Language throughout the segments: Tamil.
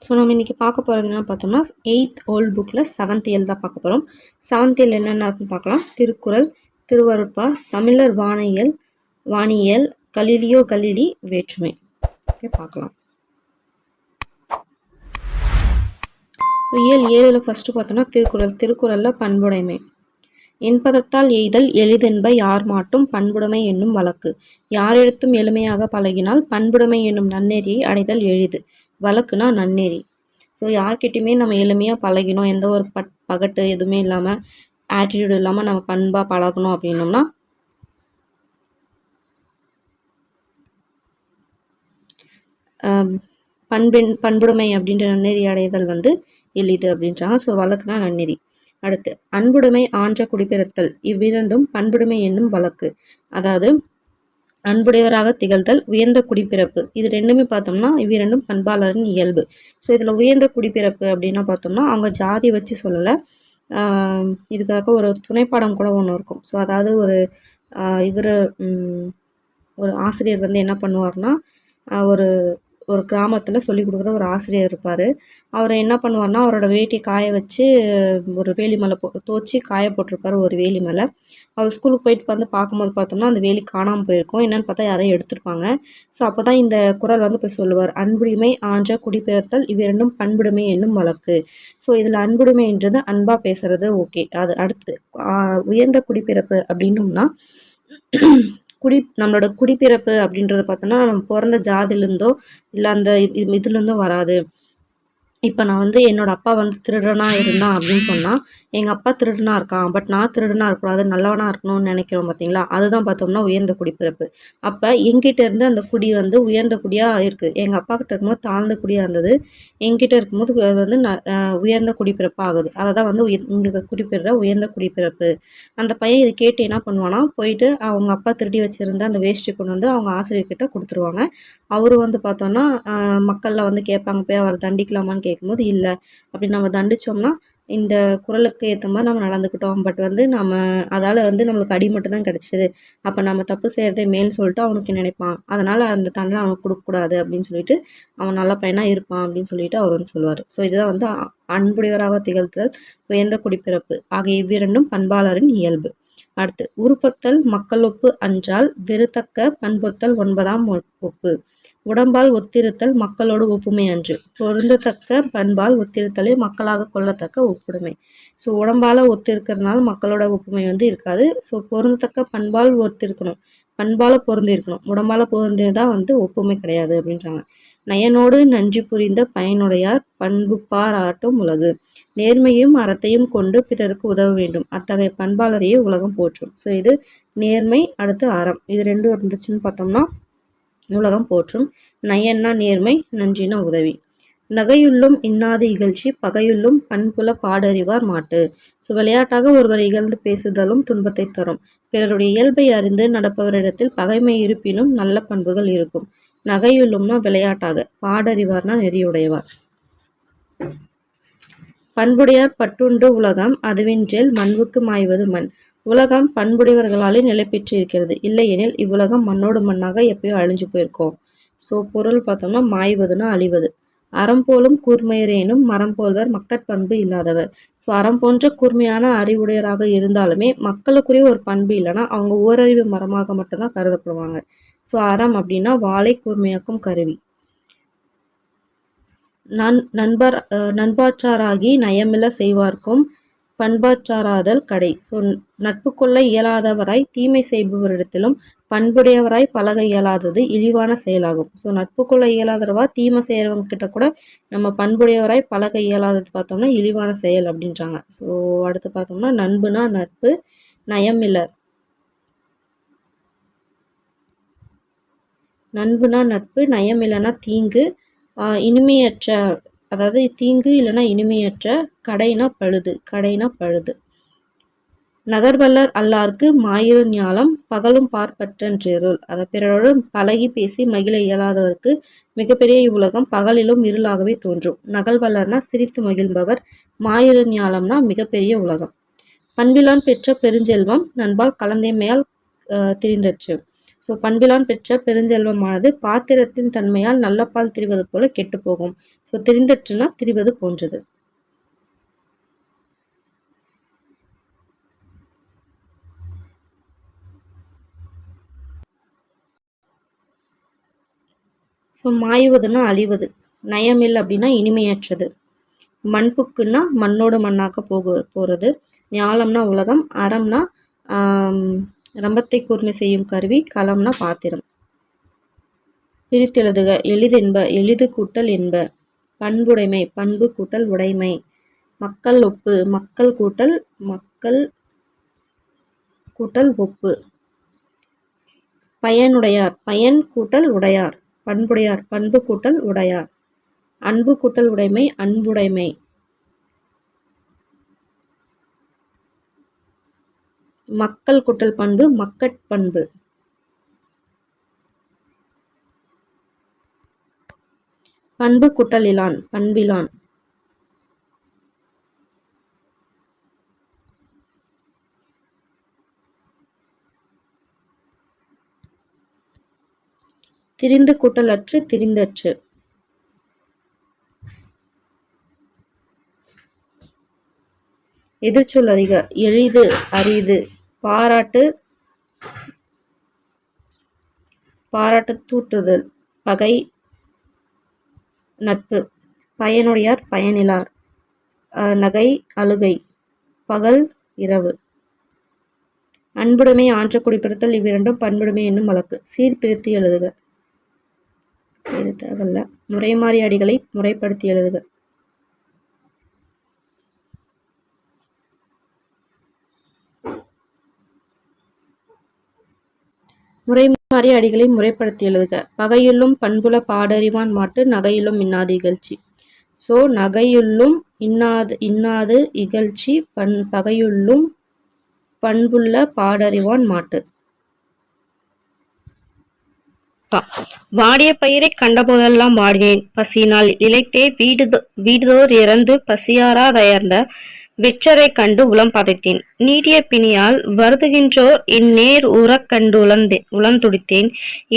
ஸோ நம்ம இன்றைக்கி பார்க்க போகிறது என்னென்னு பார்த்தோம்னா 8th ஓல்ட் புக்கில் 7th இயல் தான் பார்க்க போகிறோம். 7th இயல் என்னென்ன இருக்குன்னு பார்க்கலாம். திருக்குறள், திருவருட்பா, தமிழர் வானியல், கலீலியோ கலீலி, வேற்றுமை. ஓகே, பார்க்கலாம். இயல் 7ல் ஃபஸ்ட்டு பார்த்தோம்னா திருக்குறளில் பண்புடைமை. என்பதத்தால் எய்தல் எளிதென்ப யார் மாட்டும் பண்புடைமை என்னும் வழக்கு. யாரெழுத்தும் எளிமையாக பழகினால் பண்புடைமை என்னும் நன்னெறியை அடைதல் எளிது. வழக்குனா நன்னெறி. ஸோ யார்கிட்டையுமே நம்ம எளிமையாக பழகினோம், எந்த ஒரு பகட்டு எதுவுமே இல்லாமல், ஆட்டிடியூட் இல்லாமல் நம்ம பண்பாக பழகணும் அப்படின்னோம்னா பண்புடைமை அப்படின்ற நன்னெறி அடைதல் எளிது அப்படின்றாங்க. ஸோ வழக்குனா நன்னெறி. அடுத்து அன்புடைமை ஆன்ற குடிப்பிறத்தல் இவ்விரண்டும் பண்புடைமை என்னும் வழக்கு. அதாவது அன்புடையவராக திகழ்தல், உயர்ந்த குடிப்பிறப்பு, இது ரெண்டுமே பார்த்தோம்னா இவ்விரண்டும் பண்பாளரின் இயல்பு. ஸோ இதில் உயர்ந்த குடிப்பிறப்பு அப்படின்னா பார்த்தோம்னா அவங்க ஜாதி வச்சு சொல்லலை, இதுக்காக ஒரு துணைப்பாடம் கூட ஒன்று இருக்கும். ஸோ அதாவது ஒரு ஆசிரியர் என்ன பண்ணுவார்னா, ஒரு கிராமத்தில் சொல்லிக் கொடுக்குற ஒரு ஆசிரியர் இருப்பார். அவர் என்ன பண்ணுவார்னா, அவரோட வேட்டி காய வச்சு ஒரு வேலி மேலே துவச்சி காய போட்டிருப்பார். ஒரு வேலி மேலே அவர் ஸ்கூலுக்கு போயிட்டு பார்க்கும்போது பார்த்தோம்னா அந்த வேலி காணாமல் போயிருக்கும். என்னென்னு பார்த்தா யாரையும் எடுத்துருப்பாங்க. ஸோ அப்போ தான் இந்த குறள் போய் சொல்லுவார். அன்புடைமை ஆன்ற குடிபெயர்த்தல் இவ்விரண்டும் பண்புடைமை என்னும் வழக்கு. ஸோ இதில் அன்புடைமைன்றது அன்பாக பேசுறது ஓகே. அது அடுத்து உயர்ந்த குடிப்பிறப்பு அப்படின்னோம்னா நம்மளோட குடிப்பிறப்பு அப்படின்றத பார்த்தோன்னா நம்ம பிறந்த ஜாதிலேருந்தோ இல்லை அந்த இதுலேருந்தோ வராது. இப்போ நான் என்னோட அப்பா திருடனா இருந்தான் அப்படின்னு சொன்னால், எங்கள் அப்பா திருடனா இருக்கான், பட் நான் திருடனா இருக்கக்கூடாது, நல்லவனாக இருக்கணும்னு நினைக்கிறோம் பார்த்தீங்களா, அதுதான் பார்த்தோம்னா உயர்ந்த குடிப்பிறப்பு. அப்போ எங்கிட்ட இருந்து அந்த குடி உயர்ந்த குடியாக இருக்குது. எங்கள் அப்பா கிட்ட இருக்கும்போது தாழ்ந்த குடியாக இருந்தது, எங்கிட்ட இருக்கும்போது உயர்ந்த குடிப்பிறப்பாக ஆகுது. அதை தான் இங்கே குறிப்பிடுற உயர்ந்த குடிப்பிறப்பு. அந்த பையன் இது கேட்டு என்ன பண்ணுவானா, போயிட்டு அவங்க அப்பா திருடி வச்சுருந்த அந்த வேஷ்டி கொண்டு அவங்க ஆசிரியர்கிட்ட கொடுத்துருவாங்க. அவரு பார்த்தோன்னா மக்கள்லாம் கேட்பாங்க, போய் அவரை தண்டிக்கலாமான்னு கேட்கும்போது இல்லை, அப்படி நம்ம தண்டித்தோம்னா இந்த குறளுக்கு ஏற்ற மாதிரி நம்ம நடந்துக்கிட்டோம், பட் நம்ம அதால் நம்மளுக்கு அடி மட்டும்தான் கிடச்சிது, அப்போ நம்ம தப்பு செய்கிறதே மேல்னு சொல்லிட்டு அவனுக்கு நினைப்பான். அதனால் அந்த தண்டனை அவனுக்கு கொடுக்கக்கூடாது அப்படின்னு சொல்லிட்டு அவன் நல்ல பையனாக இருப்பான் அப்படின்னு சொல்லிட்டு அவர் சொல்லுவார். ஸோ இதுதான் அன்புடையவராக திகழ்தல், உயர்ந்த குடிப்பிறப்பு ஆகிய இவ்விரண்டும் பண்பாளரின் இயல்பு. அடுத்து உருப்பத்தல் மக்களொப்பு அன்றால் வெறுத்தக்க பண்பொத்தல் 9ஆம் ஒப்பு. உடம்பால் ஒத்திருத்தல் மக்களோடு ஒப்புமை அன்று, பொருந்தத்தக்க பண்பால் ஒத்திருத்தலே மக்களாக கொள்ளத்தக்க ஒப்புடைமை. ஸோ உடம்பால் ஒத்திருக்கிறதுனால மக்களோட ஒப்புமை இருக்காது. ஸோ பொருந்தத்தக்க பண்பால் ஒத்திருக்கணும், பண்பால் பொருந்தி இருக்கணும், உடம்பால் பொருந்திதான் ஒப்புமை கிடையாது அப்படின்றாங்க. நயனோடு நன்றி புரிந்த பயனுடையார் பண்புப்பார் ஆட்டும் உலகு. நேர்மையும் அறத்தையும் கொண்டு பிறருக்கு உதவ வேண்டும், அத்தகைய பண்பாளரையே உலகம் போற்றும். ஸோ இது நேர்மை, அடுத்து அறம், இது ரெண்டும் இருந்துச்சுன்னு பார்த்தோம்னா உலகம் போற்றும். நயன்னா நேர்மை, நன்றினா உதவி. நகையுள்ளும் இன்னாது இகழ்ச்சி பகையுள்ளும் பண்புல பாடறிவார் மாட்டு. ஸோ விளையாட்டாக ஒருவர் இகழ்ந்து பேசுதலும் துன்பத்தை தரும். பிறருடைய இயல்பை அறிந்து நடப்பவரிடத்தில் பகைமை இருப்பினும் நல்ல பண்புகள் இருக்கும். நகையுள்ளும்னா விளையாட்டாக, பாடறிவார்னா நெறியுடையவார். பண்புடையார் பட்டுண்டு உலகம் அதுவின்றேல் மண்புக்கு மாய்வது மண். உலகம் பண்புடையவர்களாலே நிலை பெற்றிருக்கிறது, இல்லையெனில் இவ்வுலகம் மண்ணோடு மண்ணாக எப்பயோ அழிஞ்சு போயிருக்கோம். ஸோ பொருள் பார்த்தோம்னா மாய்வதுன்னா அழிவது. அறம் போலும் கூர்மையரேனும் மரம் போல்வர் மக்கட்பண்பு இல்லாதவர். ஸோ அறம் போன்ற கூர்மையான அறிவுடையராக இருந்தாலுமே மக்களுக்குரிய ஒரு பண்பு இல்லைன்னா அவங்க ஓரறிவு மரமாக மட்டும்தான் கருதப்படுவாங்க. ஸோ அறம் அப்படின்னா வாளை கூர்மையாக்கும் கருவி. நண்பாற்றாராகி நயமில்ல செய்வார்க்கும் பண்பாற்றாராதல் கடை. ஸோ நட்பு கொள்ள இயலாதவராய் தீமை செய்பவரிடத்திலும் பண்புடையவராய் பழக இயலாதது இழிவான செயலாகும். ஸோ நட்பு கொள்ள இயலாதவா தீமை செய்கிறவங்க கிட்ட கூட நம்ம பண்புடையவராய் பழக இயலாதது பார்த்தோம்னா இழிவான செயல் அப்படின்றாங்க. ஸோ அடுத்து பார்த்தோம்னா நண்புனா நட்பு, நயமில்ல நண்புனா நட்பு, நயமில்லைனா தீங்கு, இனிமையற்ற அதாவது தீங்கு இல்லைனா இனிமையற்ற, கடைனா பழுது. நகர்வல்லர் அல்லார்க்கு மாயிரு ஞாலம் பகலும் பார்ப்பற்றென்றேருள். அதை பிறரோடு பழகி பேசி மகிழ இயலாதவருக்கு மிகப்பெரிய இவ்வுலகம் பகலிலும் இருளாகவே தோன்றும். நகல்வல்லர்னா சிரித்து மகிழ்பவர், மாயிரு ஞாலம்னா மிகப்பெரிய உலகம். பண்பிலான் பெற்ற பெருஞ்செல்வம் நண்பால் கலந்தேமையால் திரிந்தற்று. ஸோ பண்பிலான் பெற்ற பெருஞ்செல்வமானது பாத்திரத்தின் தன்மையால் நல்ல பால் திரிவது போல கெட்டு போகும். ஸோ திரிந்தற்றுனா திரிவது போன்றது. ஸோ மாயுவதுன்னா அழிவது, நயமில் அப்படின்னா இனிமையற்றது, மண்புக்குன்னா மண்ணோடு மண்ணாக்க போகிறது, ஞாலம்னா உலகம், அறம்னா ரம்பத்தை கூர்மை செய்யும் கருவி, களம்னா பாத்திரம். பிரித்தெழுதுக. எளிதென்ப எளிது கூட்டல் என்ப. பண்புடைமை பண்பு கூட்டல் உடைமை. மக்கள் ஒப்பு மக்கள் கூட்டல் ஒப்பு. பயனுடையார் பயன் கூட்டல் உடையார். பண்புடையார் பண்பு கூட்டல் உடையார். அன்பு கூட்டல் உடைமை அன்புடைமை. மக்கள் கூட்டல் பண்பு மக்கட்பண்பு. பண்பு கூட்டல் இலான் பண்பிலான். திரிந்து கூட்டல் அற்று திரிந்தற்று. எதிர்ச்சொல் அறிக. எளிது அரிது. பாராட்டு தூற்றுதல். பகை நட்பு. பயனுடையார் பயனிலார். நகை அழுகை. பகல் இரவு. அன்புடைமை ஆன்ற குடிப்பிறத்தல் இவ்விரண்டும் பண்புடைமை என்னும் வழக்கு. சீர்பிரித்து எழுதுக. இது தேவையில்ல. முறைமாறி அடிகளை முறைப்படுத்தி எழுதுக. முறைமாறி அடிகளை முறைப்படுத்தி எழுதுக. பகையுள்ளும் பண்புல பாடறிவான் மாட்டு நகையுள்ளும் இன்னாது இகழ்ச்சி. ஸோ நகையுள்ளும் இன்னாது இகழ்ச்சி பகையுள்ளும் பண்புள்ள பாடறிவான் மாட்டு. வாடிய பயிரை கண்டபோதெல்லாம் வாடினேன் பசியினால் இளைத்தே வீடுதோர் இறந்து பசியாரா தயர்ந்த வெற்றரை கண்டு உளம் பதைத்தேன். நீடிய பிணியால் வருதுகின்றோர் இந்நேர் உறக் கண்டு உளந்துடித்தேன்.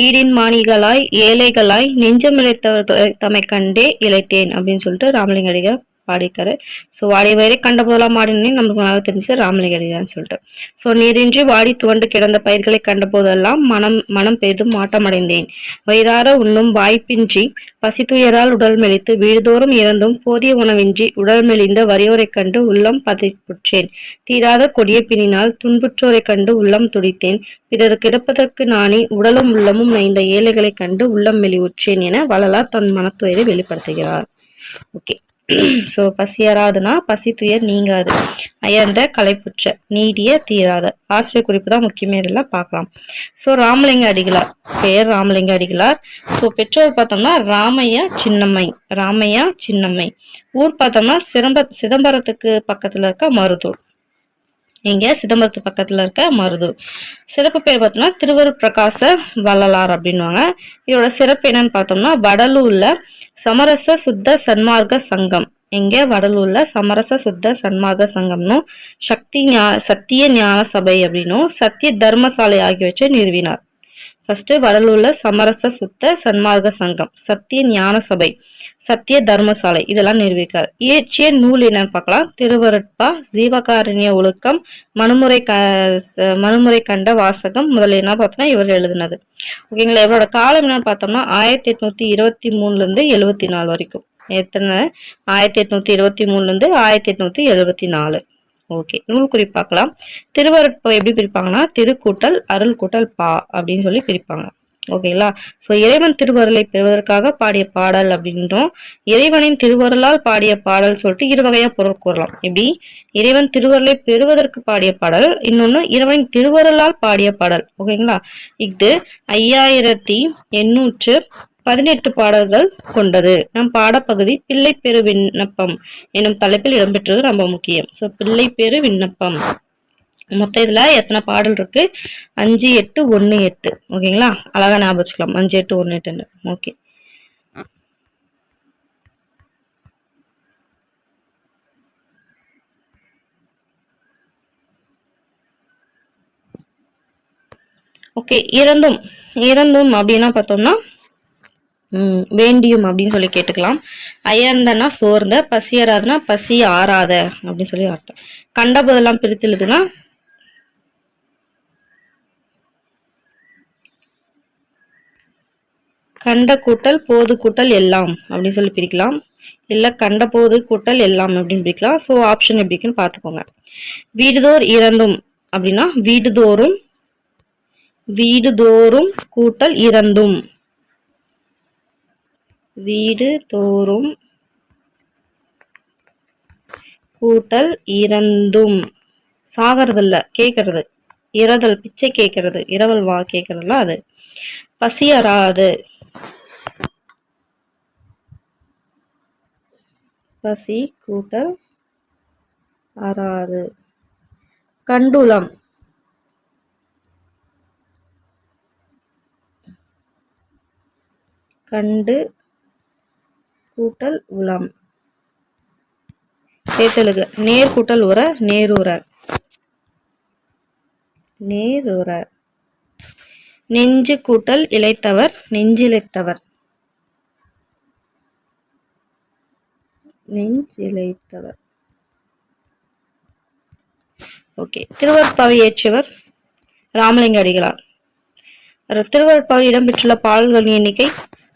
ஈடின் மாணிகளாய் ஏழைகளாய் நெஞ்சமிழைத்தவர் தம்மை கண்டே இழைத்தேன் அப்படின்னு சொல்லிட்டு ராமலிங்க அடிகள் பாடிக்காரு. ஸோ வாடிய பயிரை கண்ட போதெல்லாம் வாடினே நமக்கு நல்லா தெரிஞ்சு ராமலிங்க அடிகள்னு சொல்லிட்டு. ஸோ நீரின்றி வாடி துவண்டு கிடந்த பயிர்களை கண்ட போதெல்லாம் மனம் பெரிதும் மாட்டமடைந்தேன். வயிறார உண்ணும் வாய்ப்பின்றி பசித்துயரால் உடல் மெலித்து வீழ்தோறும் இறந்தும் போதிய உணவின்றி உடல் மெலிந்த வறியோரை கண்டு உள்ளம் பதைப்புற்றேன். தீராத கொடிய பிணினால் துன்புற்றோரை கண்டு உள்ளம் துடித்தேன். பிறருக்கு இறப்பதற்கு நாணி உடலும் உள்ளமும் நைந்த ஏழைகளை கண்டு உள்ளம் மெலிவுற்றேன் என வள்ளலார் தன் மனத்துயரை வெளிப்படுத்துகிறார். ஓகே. ஸோ பசியராதுன்னா பசி துயர் நீங்காது, அயர்ந்த களைப்புற்ற, நீடிய தீராத. ஆசிரியர் குறிப்பு தான் முக்கியமே இதெல்லாம் பார்க்கலாம். ஸோ ராமலிங்க அடிகளார் பெயர் ராமலிங்க அடிகளார். ஸோ பெற்றோர் பார்த்தோம்னா ராமையா சின்னம்மை. ஊர் பார்த்தோம்னா சிதம்பரத்துக்கு பக்கத்துல இருக்க மருதூர். இங்க சிதம்பரத்து பக்கத்துல இருக்க மருதூர். சிறப்பு பேர் பார்த்தோம்னா திருவருட் பிரகாச வள்ளலார் அப்படின்வாங்க. இதோட சிறப்பு என்னன்னு பார்த்தோம்னா வடலூர்ல சமரச சுத்த சன்மார்க்க சங்கம். இங்க வடலூர்ல சமரச சுத்த சன்மார்க்க சங்கம்னும் சத்திய ஞான சபை அப்படின்னும் சத்திய தர்மசாலை ஆகியவற்றை நிறுவினார். ஃபர்ஸ்ட் வடலூர்ல சமரச சுத்த சன்மார்க்க சங்கம், சத்திய ஞான சபை, சத்திய தர்மசாலை இதெல்லாம் நிறுவிக்கார். இயற்றிய நூல் என்னன்னு பார்க்கலாம். திருவருட்பா, ஜீவகாருண்ய ஒழுக்கம், மனுமுறை கண்ட வாசகம் முதலியன பார்த்தோம்னா இவர் எழுதினது. ஓகேங்களா. இவரோட காலம் என்னன்னு பார்த்தோம்னா 1823 74 வரைக்கும். எத்தனை? 1823 1874. ஓகே. நூல் குறிப்பாக்கலாம். திருவருட்பா எப்படி பிரிப்பாங்கன்னா திருக்கூட்டல் அருள் கூட்டல் பா அப்படின்னு சொல்லி பிரிப்பாங்க. ஓகேங்களா. ஸோ இறைவன் திருவருளை பெறுவதற்காக பாடிய பாடல் அப்படின்றோம். இறைவனின் திருவருளால் பாடிய பாடல் சொல்லிட்டு இரு வகையா பொருள் கூறலாம். எப்படி? இறைவன் திருவருளை பெறுவதற்கு பாடிய பாடல், இன்னொன்னு இறைவனின் திருவருளால் பாடிய பாடல். ஓகேங்களா. இது 5818 பாடல்கள் கொண்டது. நம் பாடப்பகுதி பிள்ளை பெரு விண்ணப்பம் எனும் தலைப்பில் இடம்பெற்றது ரொம்ப முக்கியம். ஸோ பிள்ளை பெரு விண்ணப்பம் மொத்தம் இதுல எத்தனை பாடல் இருக்கு? 5 8 1 8. ஓகேங்களா. அழகா ஞாபகம் வச்சுக்கலாம் 5 8 1 8. ஓகே. ஓகே. இறந்தும் இறந்தும் அப்படின்னா பார்த்தோம்னா வேண்டியும் அப்படின்னு சொல்லி கேட்டுக்கலாம். அயர்ந்தனா சோர்ந்த, பசியறாதுன்னா பசி ஆறாத அப்படின்னு சொல்லி அர்த்தம். கண்ட போதெல்லாம் பிரித்துழுதுன்னா கண்ட கூட்டல் போது கூட்டல் எல்லாம் அப்படின்னு சொல்லி பிரிக்கலாம். இல்ல கண்ட போது கூட்டல் எல்லாம் அப்படின்னு பிரிக்கலாம். ஸோ ஆப்ஷன் எப்படி இருக்குன்னு பார்த்துக்கோங்க. வீடுதோர் இறந்தும் அப்படின்னா வீடுதோறும் வீடுதோறும் கூட்டல் இறந்தும். வீடு தோறும் கூட்டல் இறந்தும். சாகிறது இல்ல, கேட்கறது. இரதல் பிச்சை கேட்கறது, இரவல் வா கேட்கறதுல அது. பசியறாது, பசி கூட்டல் அறாது. கண்டுளம், கண்டு கூட்டல் உளம். சேர்த்தலுக நேர் கூட்டல் உர நேருற, நேருற. நெஞ்சு கூட்டல் இளைத்தவர் நெஞ்சிலைத்தவர், நெஞ்சிலைத்தவர். ஓகே. திருவருட்பாவை இயற்றியவர் ராமலிங்க அடிகளார். திருவருட்பாவை இடம்பெற்றுள்ள பாடல்களின் எண்ணிக்கை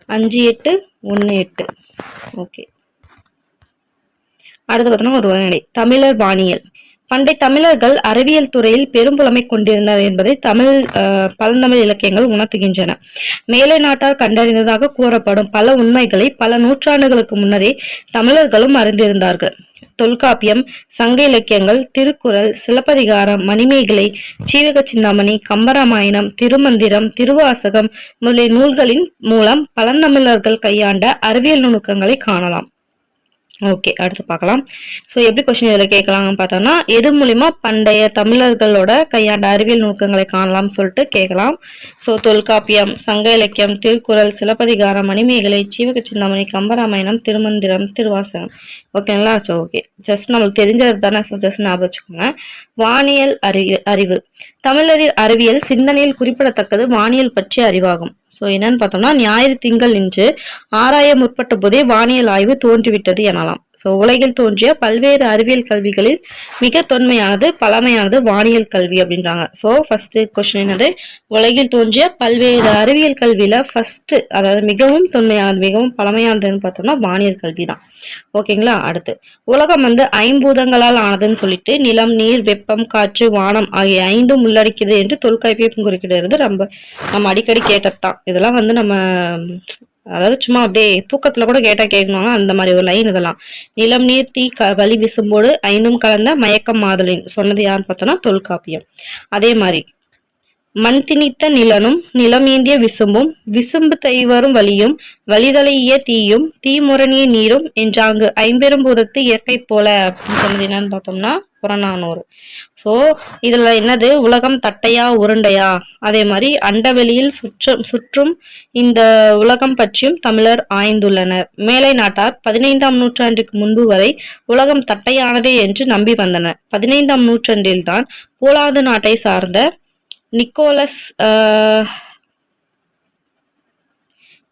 5, 8, 1, 8. ஓகே. அடுத்து பார்த்தோம்னா ஒரு உரைநடை. தமிழர் வானியல். பண்டை தமிழர்கள் அறிவியல் துறையில் பெரும் புலமை கொண்டிருந்தனர் என்பதை பழந்தமிழ் இலக்கியங்கள் உணர்த்துகின்றன. மேலை நாட்டார் கண்டறிந்ததாக கூறப்படும் பல உண்மைகளை பல நூற்றாண்டுகளுக்கு முன்னரே தமிழர்களும் அறிந்திருந்தார்கள். தொல்காப்பியம், சங்க இலக்கியங்கள், திருக்குறள், சிலப்பதிகாரம், மணிமேகலை, சீவக சிந்தாமணி, கம்பராமாயணம், திருமந்திரம், திருவாசகம் முதலிய நூல்களின் மூலம் பழந்தமிழர்கள் கையாண்ட அறிவியல் நுணுக்கங்களை காணலாம். ஓகே. அடுத்து பார்க்கலாம். ஸோ எப்படி கொஸ்டின் இதில் கேட்கலாம்னு பார்த்தோம்னா, எது மூலிமா பண்டைய தமிழர்களோட கையாண்ட அறிவியல் நுணுக்கங்களை காணலாம்னு சொல்லிட்டு கேட்கலாம். ஸோ தொல்காப்பியம், சங்க இலக்கியம், திருக்குறள், சிலப்பதிகாரம், மணிமேகலை, சீவக சிந்தாமணி, கம்பராமாயணம், திருமந்திரம், திருவாசகம். ஓகேங்களா? So okay. ஜஸ்ட் நம்மளுக்கு தெரிஞ்சது தானே. ஸோ ஜஸ்ட் ஞாபகம் வச்சுக்கோங்க. வானியல் அறிவு. தமிழரின் அறிவியல் சிந்தனையில் குறிப்பிடத்தக்கது வானியல் பற்றிய அறிவாகும். ஸோ என்னன்னு பார்த்தோம்னா, ஞாயிறு திங்கள் என்று ஆராய முற்பட்ட போதே வானியல் ஆய்வு தோன்றிவிட்டது எனலாம். ஸோ உலகில் தோன்றிய பல்வேறு அறிவியல் கல்விகளில் மிக தொன்மையானது பழமையானது வானியல் கல்வி அப்படின்றாங்க. ஸோ ஃபர்ஸ்ட் கொஸ்டின் என்னது, உலகில் தோன்றிய பல்வேறு அறிவியல் கல்வியில ஃபர்ஸ்ட், அதாவது மிகவும் தொன்மையானது மிகவும் பழமையானதுன்னு பார்த்தோம்னா வானியல் கல்வி தான். ஓகேங்களா? அடுத்து, உலகம் ஐம்பூதங்களால் ஆனதுன்னு சொல்லிட்டு நிலம், நீர், வெப்பம், காற்று, வானம் ஆகிய 5ம் உள்ளடக்கியது என்று தொல்காப்பியம் குறிப்பிடுறது நம்ம அடிக்கடி கேட்டதுதான். இதெல்லாம் நம்ம அதாவது சும்மா அப்படியே தூக்கத்துல கூட கேட்டா கேட்கணும், அந்த மாதிரி ஒரு லைன் இதெல்லாம். நிலம், நீர், தீ, வலி விசும்போடு 5ம் கலந்த மயக்கம் மாதலின் சொன்னது யாருன்னு பார்த்தோம்னா தொல்காப்பியம். அதே மாதிரி மண் திணித்த நிலனும் நிலமேந்திய விசும்பும் விசும்பு தைவரும் வலியும் வலிதலைய தீயும் தீமுரணிய நீரும் என்றாங்கு 5 பூதத்து இயற்கை போல அப்படின்னு சொன்னது என்னன்னு பார்த்தோம்னா புறநானூறு. ஸோ இதுல என்னது, உலகம் தட்டையா உருண்டையா, அதே மாதிரி அண்டவெளியில் சுற்றும் இந்த உலகம் பற்றியும் தமிழர் ஆய்ந்துள்ளனர். மேலை நாட்டார் 15ஆம் நூற்றாண்டுக்கு முன்பு வரை உலகம் தட்டையானதே என்று நம்பி வந்தனர். 15ஆம் நூற்றாண்டில்தான் போலாந்து நாட்டை சார்ந்த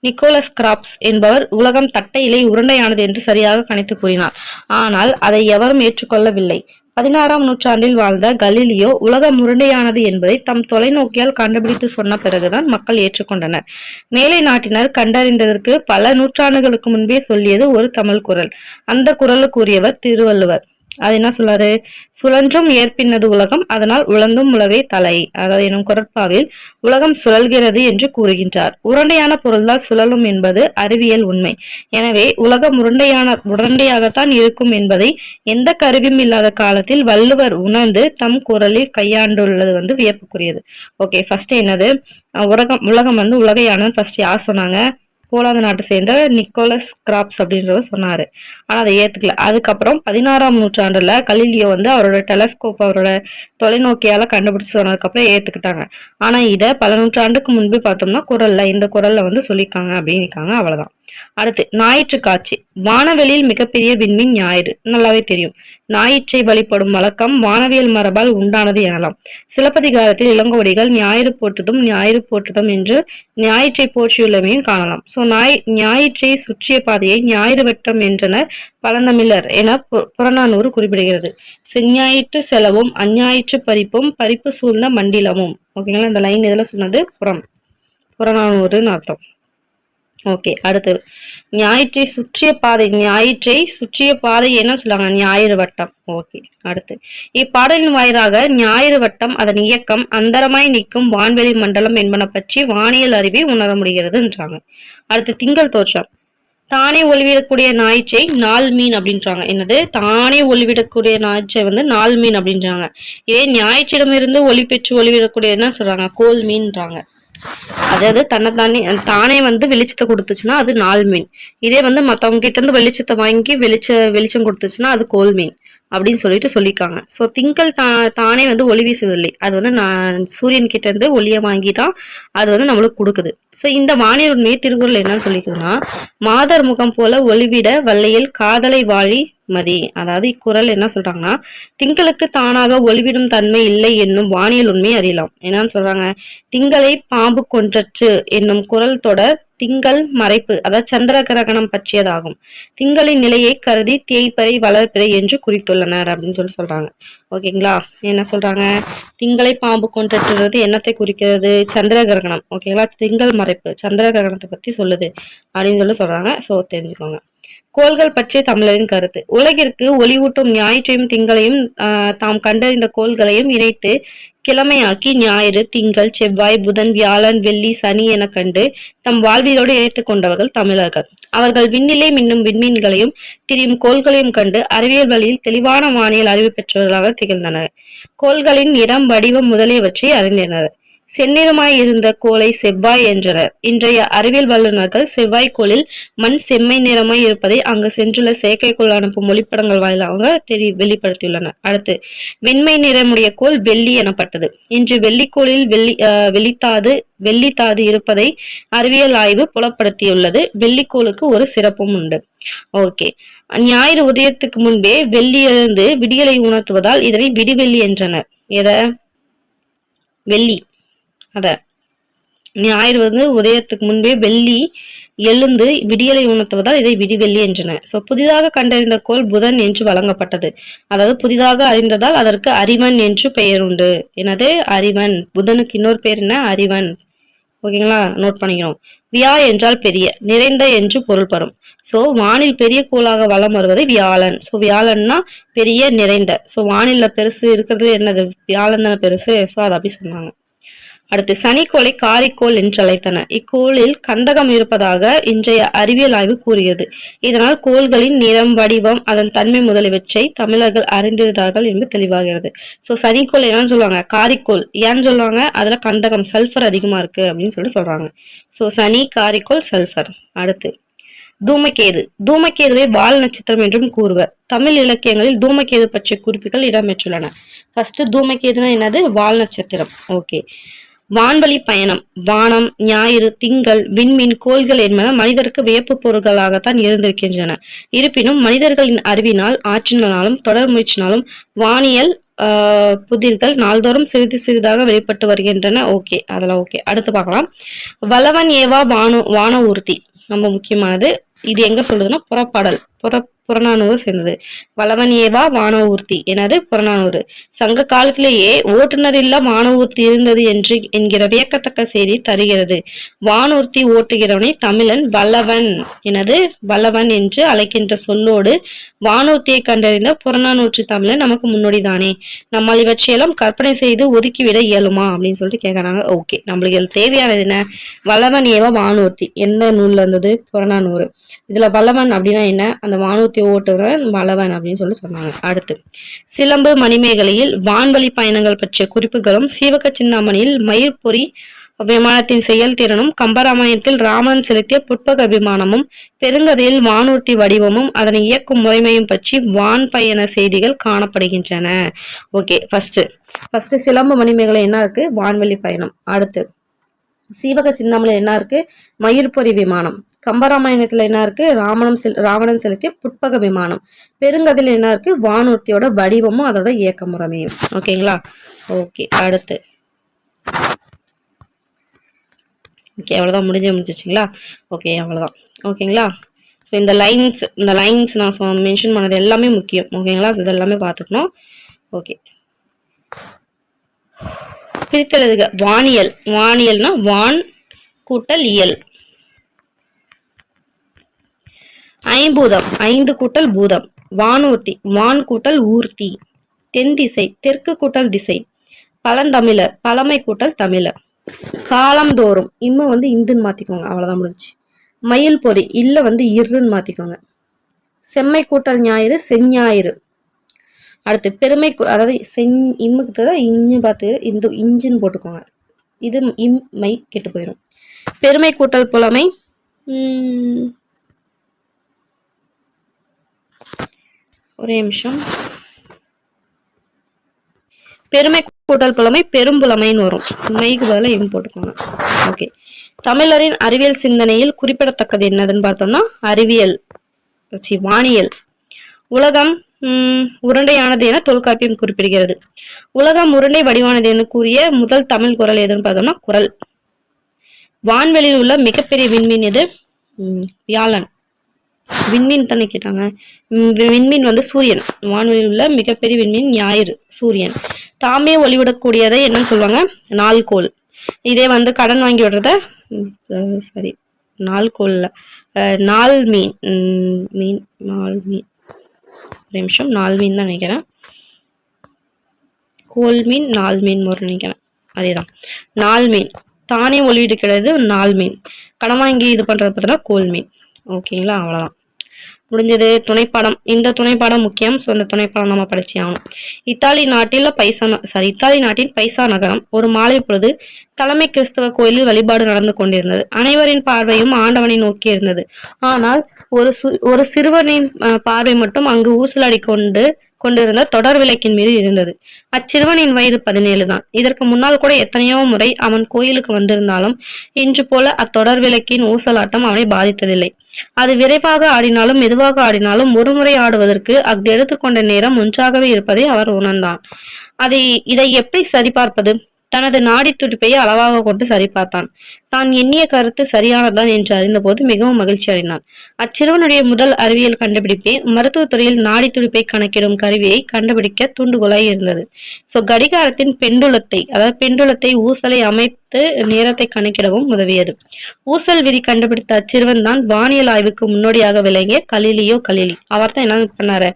நிக்கோலஸ் கிராப்ஸ் என்பவர் உலகம் தட்டை இலை உருண்டையானது என்று சரியாக கணித்து கூறினார். ஆனால் அதை எவரும் ஏற்றுக்கொள்ளவில்லை. 16ஆம் நூற்றாண்டில் வாழ்ந்த கலீலியோ உலகம் உருண்டையானது என்பதை தம் தொலைநோக்கியால் கண்டுபிடித்து சொன்ன பிறகுதான் மக்கள் ஏற்றுக்கொண்டனர். மேலை நாட்டினர் கண்டறிந்ததற்கு பல நூற்றாண்டுகளுக்கு முன்பே சொல்லியது ஒரு தமிழ் குறள். அந்த குறளுக்கு உரியவர் திருவள்ளுவர். அது என்ன சொல்றாரு, சுழன்றும் ஏற்பின்னது உலகம் அதனால் உழந்தும் உழவே தலை, அதாவது எனும் குறட்பாவில் உலகம் சுழல்கிறது என்று கூறுகின்றார். உருண்டையான பொருள்தான் சுழலும் என்பது அறிவியல் உண்மை. எனவே உலகம் உருண்டையாகத்தான் இருக்கும் என்பதை எந்த கருவியும் இல்லாத காலத்தில் வள்ளுவர் உணர்ந்து தம் குறளில் கையாண்டுள்ளது வியப்புக்குரியது. ஓகே. ஃபர்ஸ்ட் என்னது, உலகம் உலகையானது ஃபர்ஸ்ட் யார் சொன்னாங்க, போலாந்து நாட்டை சேர்ந்த நிக்கோலஸ் கிராப்ஸ் அப்படின்றவர் சொன்னாரு. ஆனா அதை ஏத்துக்கல. அதுக்கப்புறம் 16ஆம் நூற்றாண்டுல கலீலியோ அவரோட டெலஸ்கோப், அவரோட தொலைநோக்கியால கண்டுபிடிச்சு சொன்னதுக்கு அப்புறம் ஏத்துக்கிட்டாங்க. ஆனா இத பல நூற்றாண்டுக்கு முன்பு பார்த்தோம்னா இந்த குறள்ல சொல்லியிருக்காங்க அப்படின்னு அவ்வளவுதான். அடுத்து ஞாயிற்று காட்சி. வானவெளியில் மிகப்பெரிய விண்மீன் ஞாயிறு. நல்லாவே தெரியும். ஞாயிற்றை வழிபடும் வழக்கம் வானவியல் மரபால் உண்டானது எனலாம். சிலப்பதிகாரத்தில் இளங்கோவடிகள் ஞாயிறு போற்றுதம் என்று ஞாயிற்றை போற்றியுள்ளமையும் காணலாம். சோ ஞாயிற்றை சுற்றிய பாதையை ஞாயிறு வட்டம் என்றனர் பழந்தமிழர் என புறநானூறு குறிப்பிடுகிறது. செஞ்ஞாயிற்று செலவும் அஞ்ஞாயிற்று பறிப்பு சூழ்ந்த மண்டிலமும். ஓகேங்களா, இந்த லைன் இதுல சொன்னது புறநானூறுன்னு அர்த்தம். ஓகே, அடுத்து ஞாயிற்றை சுற்றிய பாதை என்ன சொல்லுவாங்க? ஞாயிறு வட்டம். ஓகே, அடுத்து இப்பாடலின் வாயிலாக ஞாயிறு வட்டம், அதன் இயக்கம், அந்தரமாய் நிற்கும் வான்வெளி மண்டலம் என்பன பற்றி வானியல் அறிவை உணர முடிகிறதுன்றாங்க. அடுத்து திங்கள் தோற்றம். தானே ஒளிவிடக்கூடிய ஞாயிற்றை நாள் மீன் அப்படின்றாங்க. என்னது? தானே ஒளிவிடக்கூடிய ஞாயிற்றை நாள் மீன் அப்படின்றாங்க. இதே ஞாயிற்றிடமிருந்து ஒளி பெற்று ஒளிவிடக்கூடிய என்ன சொல்றாங்க? கோல் மீன்றாங்க. அதாவது தானே வெளிச்சத்தை கொடுத்துச்சுன்னா அது நாள் மீன். இதே மத்தவங்க கிட்ட இருந்து வெளிச்சத்தை வாங்கி வெளிச்சம் கொடுத்துச்சுன்னா அது கோல் மீன் அப்படின்னு சொல்லியிருக்காங்க. ஸோ திங்கள் தானே ஒளி வீசுதில்லை. அது சூரியன் கிட்ட இருந்து ஒளியை வாங்கி தான் அது நம்மளுக்கு கொடுக்குது. ஸோ இந்த வானியல் உண்மையை திருக்குறள் என்ன சொல்லிக்குதுன்னா, மாதர் முகம் போல ஒளிவிட வல்லையில் காதலை வாழி மதி. அதாவது இக்குறள் என்ன சொல்றாங்கன்னா, திங்களுக்கு தானாக ஒளிவிடும் தன்மை இல்லை என்னும் வானியல் உண்மை அறியலாம். என்னன்னு சொல்றாங்க? திங்களை பாம்பு கொன்றற்று என்னும் குறள் தொடர் திங்கள் மறைப்பு, அதாவது சந்திர கிரகணம் பற்றியதாகும். திங்களின் நிலையை கருதி தேய்ப்பறை வளர்ப்பிறை என்று குறித்துள்ளனர் அப்படின்னு சொல்றாங்க. ஓகேங்களா, என்ன சொல்றாங்க? திங்களை பாம்பு கொன்றது என்னத்தை குறிக்கிறது? சந்திர கிரகணம். ஓகேங்களா, திங்கள் மறைப்பு சந்திர கிரகணத்தை பத்தி சொல்லுது அப்படின்னு சொல்றாங்க. சோ தெரிஞ்சுக்கோங்க. கோள்கள் பற்றிய தமிழரின் கருத்து. உலகிற்கு ஒளிவூட்டும் ஞாயிற்றையும் திங்களையும் தாம் கண்டறிந்த கோள்களையும் இணைத்து கிழமையாக்கி ஞாயிறு, திங்கள், செவ்வாய், புதன், வியாழன், வெள்ளி, சனி என கண்டு தம் வாழ்வியலோடு இணைத்துக் கொண்டவர்கள் தமிழர்கள். அவர்கள் விண்ணிலே மின்னும் விண்மீன்களையும் திரியும் கோள்களையும் கண்டு அறிவியல் வழியில் தெளிவான வானியல் அறிவு பெற்றவர்களாக திகழ்ந்தனர். கோள்களின் நிறம், வடிவம் முதலியவற்றை அறிந்தனர். செந்நிறமாய் இருந்த கோளை செவ்வாய் என்றனர். இன்றைய அறிவியல் வல்லுநர்கள் செவ்வாய் கோளில் மண் செம்மை நிறமாய் இருப்பதை அங்கு சென்றுள்ள செயற்கைக்கோள் அனுப்பும் ஒளிப்படங்கள் வாயிலாக வெளிப்படுத்தியுள்ளனர். அடுத்து வெண்மை நிறமுடைய கோள் வெள்ளி எனப்பட்டது. இன்று வெள்ளிக்கோளில் வெள்ளித்தாது இருப்பதை அறிவியல் ஆய்வு புலப்படுத்தியுள்ளது. வெள்ளிக்கோளுக்கு ஒரு சிறப்பும் உண்டு. ஓகே, ஞாயிறு உதயத்துக்கு முன்பே வெள்ளி எழுந்து விடியலை உணர்த்துவதால் இதனை விடிவெள்ளி என்றனர். வெள்ளி ஞாயிறு உதயத்துக்கு முன்பே வெள்ளி எழுந்து விடியலை உணர்த்துவதால் இதை விடிவெள்ளி என்றனர். சோ புதிதாக கண்டறிந்த கோள் புதன் என்று வழங்கப்பட்டது. அதாவது புதிதாக அறிந்ததால் அதற்கு அறிவன் என்று பெயர் உண்டு. என்னது? அறிவன். புதனுக்கு இன்னொரு பேர் என்ன? அறிவன். ஓகேங்களா, நோட் பண்ணிக்கணும். வியா என்றால் பெரிய, நிறைந்த என்று பொருள்படும். சோ வானில் பெரிய கோளாக வலம் வருவது வியாழன். சோ வியாழன்னா பெரிய, நிறைந்த. சோ வானில பெருசு இருக்கிறது என்னது? வியாழன் தானே பெருசு. சோ அதை அப்படி சொன்னாங்க. அடுத்து சனிக்கோளை காரிக்கோள் என்று அழைத்தனர். இக்கோளில் கந்தகம் இருப்பதாக இன்றைய அறிவியல் ஆய்வு கூறுகிறது. இதனால் கோள்களின் நிறம், வடிவம், அதன் தன்மை முதலியவற்றை தமிழர்கள் அறிந்திருந்தார்கள் என்று தெளிவாகிறது. சோ சனிக்கோள் என்னன்னு சொல்லுவாங்க? காரிக்கோள். ஏன்னு சொல்லுவாங்க? அதுல கந்தகம், சல்பர் அதிகமா இருக்கு அப்படின்னு சொல்றாங்க. சோ சனி, காரிக்கோள், சல்பர். அடுத்து தூமகேதுவை வால் நட்சத்திரம் என்றும் கூறுவர். தமிழ் இலக்கியங்களில் தூமகேது பற்றிய குறிப்புகள் இடம்பெற்றுள்ளன. ஃபர்ஸ்ட் தூமகேதுனா என்னது? வால் நட்சத்திரம். ஓகே. வான்வழி பயணம். வானம், ஞாயிறு, திங்கள், விண்மீன், கோள்கள் என்பன மனிதருக்கு வியப்பு பொருள்களாகத்தான் இருந்திருக்கின்றன. இருப்பினும் மனிதர்களின் அறிவினால், ஆற்றினாலும், தொடர் முயற்சினாலும் வானியல் புதிர்கள் நாள்தோறும் சிறிது சிறிதாக வெளிப்பட்டு வருகின்றன. ஓகே, அதெல்லாம் ஓகே. அடுத்து பார்க்கலாம். வளவன் ஏவா வான ஊர்தி. ரொம்ப முக்கியமானது. இது எங்க சொல்லுதுன்னா புறநானூறு சேர்ந்தது. வளவன் ஏவா வான ஊர்தி. எனது புறநானூறு. சங்க காலத்திலேயே ஓட்டுநர் இல்ல வான ஊர்தி இருந்தது என்கிற வியக்கத்தக்க செய்தி தருகிறது. வானூர்த்தி ஓட்டுகிறவனை தமிழன் வல்லவன் வல்லவன் என்று அழைக்கின்ற சொல்லோடு வானூர்த்தியை கண்டறிந்த புறநானூற்று தமிழன் நமக்கு முன்னோடிதானே. நம்மால் இவற்றையெல்லாம் கற்பனை செய்து ஒதுக்கிவிட இயலுமா அப்படின்னு சொல்லிட்டு கேட்கறாங்க. ஓகே, நம்மளுக்கு தேவையானது என்ன? வல்லவன் ஏவா வானூர்த்தி. எந்த நூல்ல இருந்தது? புறநானூறு. இதுல வல்லவன் அப்படின்னா என்ன? அந்த வானூர்த்தி ஓட்டுவன் வல்லவன் அப்படின்னு சொன்னாங்க. அடுத்து சிலம்பு மணிமேகலையில் வான்வழி பயணங்கள் பற்றிய குறிப்புகளும், சீவக சிந்தாமணியில் மயிர்பொறி விமானத்தின் செயல்திறனும், கம்பராமாயணத்தில் ராமன் செலுத்திய புட்பக அபிமானமும், பெருங்கதையில் வானூர்த்தி வடிவமும் அதனை இயக்கும் முறைமையும் பற்றி வான் பயண செய்திகள் காணப்படுகின்றன. ஓகே, ஃபர்ஸ்ட் சிலம்பு மணிமேகலை என்ன இருக்கு? வான்வழி பயணம். அடுத்து சீவக சிந்தாமணியில் என்ன இருக்கு? மயிர்பொறி விமானம். கம்பராமாயணத்துல என்ன இருக்கு? ராவணன் செலுத்திய புட்பக விமானம். பெருங்கதையில என்ன இருக்கு? வானூர்த்தியோட வடிவமும் அதோட இயக்க முறைமையும். ஓகேங்களா? ஓகே, அடுத்து ஓகே, அவ்வளோதான், முடிஞ்சிச்சுங்களா? ஓகே, அவ்வளோதான். ஓகேங்களா? ஸோ இந்த லைன்ஸ் நான் மென்ஷன் பண்ணது எல்லாமே முக்கியம். ஓகேங்களா? ஸோ இதெல்லாமே பார்த்துக்கணும். ஓகே, பிரித்தெழுதுக. வானியல். வானியல்னா வான் கூட்டல் இயல். ஐம்பூதம். 5 கூட்டல் பூதம். வானூர்த்தி. வான் கூட்டல் ஊர்த்தி. தென் திசை. தெற்கு கூட்டல் திசை. பழந்தமிழர். பழமை கூட்டல் தமிழர். காலந்தோறும். இம்ம வந்து இந்துன்னு மாத்திக்கோங்க, அவ்வளவுதான் முடிஞ்சு. மயில் பொறி. இல்ல வந்து இருன்னு மாத்திக்கோங்க. செம்மை கூட்டல் ஞாயிறு செஞ்ஞாயிறு. அடுத்து பெருமை, அதாவது இம்முக்கு தவிர இஞ்சு பார்த்து இந்த இஞ்சுன்னு போட்டுக்கோங்க. இது இம்மை கெட்டு போயிடும். பெருமை கூட்டல் புலமை. ஒரே நிமிஷம். பெருமை கூட்டல் புலமை பெரும்புலமைன்னு வரும். மைக்கு பதிலாக இம் போட்டுக்கோங்க. ஓகே, தமிழரின் அறிவியல் சிந்தனையில் குறிப்பிடத்தக்கது என்னதுன்னு பார்த்தோம்னா அறிவியல், வானியல். உலகம் உருண்டையானது என தொல்காப்பியம் குறிப்பிடுகிறது. உலகம் உருண்டை வடிவானது என கூறிய முதல் தமிழ் குறள் எதுன்னு பார்த்தோம்னா குறள். வான்வெளியில் உள்ள மிகப்பெரிய விண்மீன் எது? வியாழன். விண்மீன் தானே கேட்டாங்க. விண்மீன் வந்து சூரியன். வான்வெளியில் உள்ள மிகப்பெரிய விண்மீன் ஞாயிறு, சூரியன். தாமே ஒளிவிடக்கூடியதை என்னன்னு சொல்லுவாங்க? நாள்கோள். இதே வந்து கடன் வாங்கி விடுறத சரி நாள்கோள்ல நாள் மீன். நாள் மீன், ஒரு நிமிஷம், நாள் மீன் தான் நினைக்கிறேன். கோல் மீன் நாள் மீன் ஒரு நினைக்கிறேன், அதேதான் நாள் மீன். தானே ஒளிவிடுக்கிறது நாள் மீன். கடன் வாங்கி இது பண்றது பார்த்தீங்கன்னா கோல் மீன். ஓகேங்களா? அவ்வளவுதான், முடிஞ்சது. துணைப்பாடம். இந்த துணைப்பாடம் முக்கியம். ஸோ இந்த துணைப்பாடம் நம்ம படிச்சே ஆகணும். இத்தாலி நாட்டின் பைசா நகரம் ஒரு மாலை பொழுது தலைமை கிறிஸ்தவ கோயிலில் வழிபாடு நடந்து கொண்டிருந்தது. அனைவரின் பார்வையும் ஆண்டவனை நோக்கி இருந்தது. ஆனால் ஒரு சிறுவனின் பார்வை மட்டும் அங்கு ஊசலாடி கொண்டிருந்த தொடர் விளக்கின் மீது இருந்தது. அச்சிறுவனின் வயது 17 தான். இதற்கு முன்னால் கூட எத்தனையோ முறை அவன் கோயிலுக்கு வந்திருந்தாலும் இன்று போல அத்தொடர் விளக்கின் ஊசலாட்டம் அவனை பாதித்ததில்லை. அது விரைவாக ஆடினாலும் மெதுவாக ஆடினாலும் ஒரு முறை ஆடுவதற்கு அது எடுத்துக்கொண்ட நேரம் ஒன்றாகவே இருப்பதை அவர் உணர்ந்தான். இதை எப்படி சரிபார்ப்பது? தனது நாடி துடிப்பை அளவாக கொண்டு சரிபார்த்தான். தான் எண்ணிய கருத்து சரியானதான் என்று அறிந்தபோது மிகவும் மகிழ்ச்சி அடைந்தான். அச்சிறுவனுடைய முதல் அறிவியல் கண்டுபிடிப்பே மருத்துவத்துறையில் நாடி துடிப்பை கணக்கிடும் கருவியை கண்டுபிடிக்க தூண்டுகோலாய் இருந்தது. சோ கடிகாரத்தின் பெண்டுலத்தை ஊசலை அமைத்து நேரத்தை கணக்கிடவும் உதவியது. ஊசல் விதி கண்டுபிடித்த அச்சிறுவன் தான் வானியல் ஆய்வுக்கு முன்னோடியாக விளங்கிய கலீலியோ. அவர் தான் என்ன பண்ணாரு?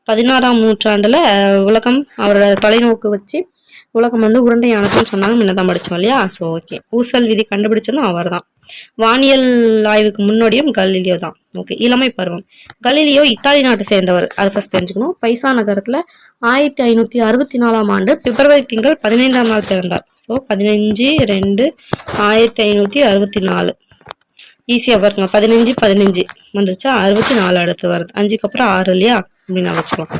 16ஆம் நூற்றாண்டுல உலகம் அவரோட தொலைநோக்கு வச்சு உலகம் வந்து உருண்டையானதுன்னு சொன்னாங்க. முன்னதான் படிச்சோம் இல்லையா? ஸோ ஓகே, ஊசல் விதி கண்டுபிடிச்சதும் அவர் தான். வானியல் ஆய்வுக்கு முன்னோடியும் கலீலியோ தான். ஓகே, இளமை பருவம். கலீலியோ இத்தாலி நாட்டை சேர்ந்தவர், அது ஃபர்ஸ்ட் தெரிஞ்சுக்கணும். பைசா நகரத்துல 1564ஆம் ஆண்டு பிப்ரவரி திங்கள் 15ஆம் நாள் பிறந்தார். ஸோ 15/2/1564. ஈஸியா பாருங்க, 15 வந்துருச்சா? 64 அடுத்து வருது. 5க்கு அப்புறம் 6 இல்லையா? அப்படின்னு வச்சுக்கலாம்.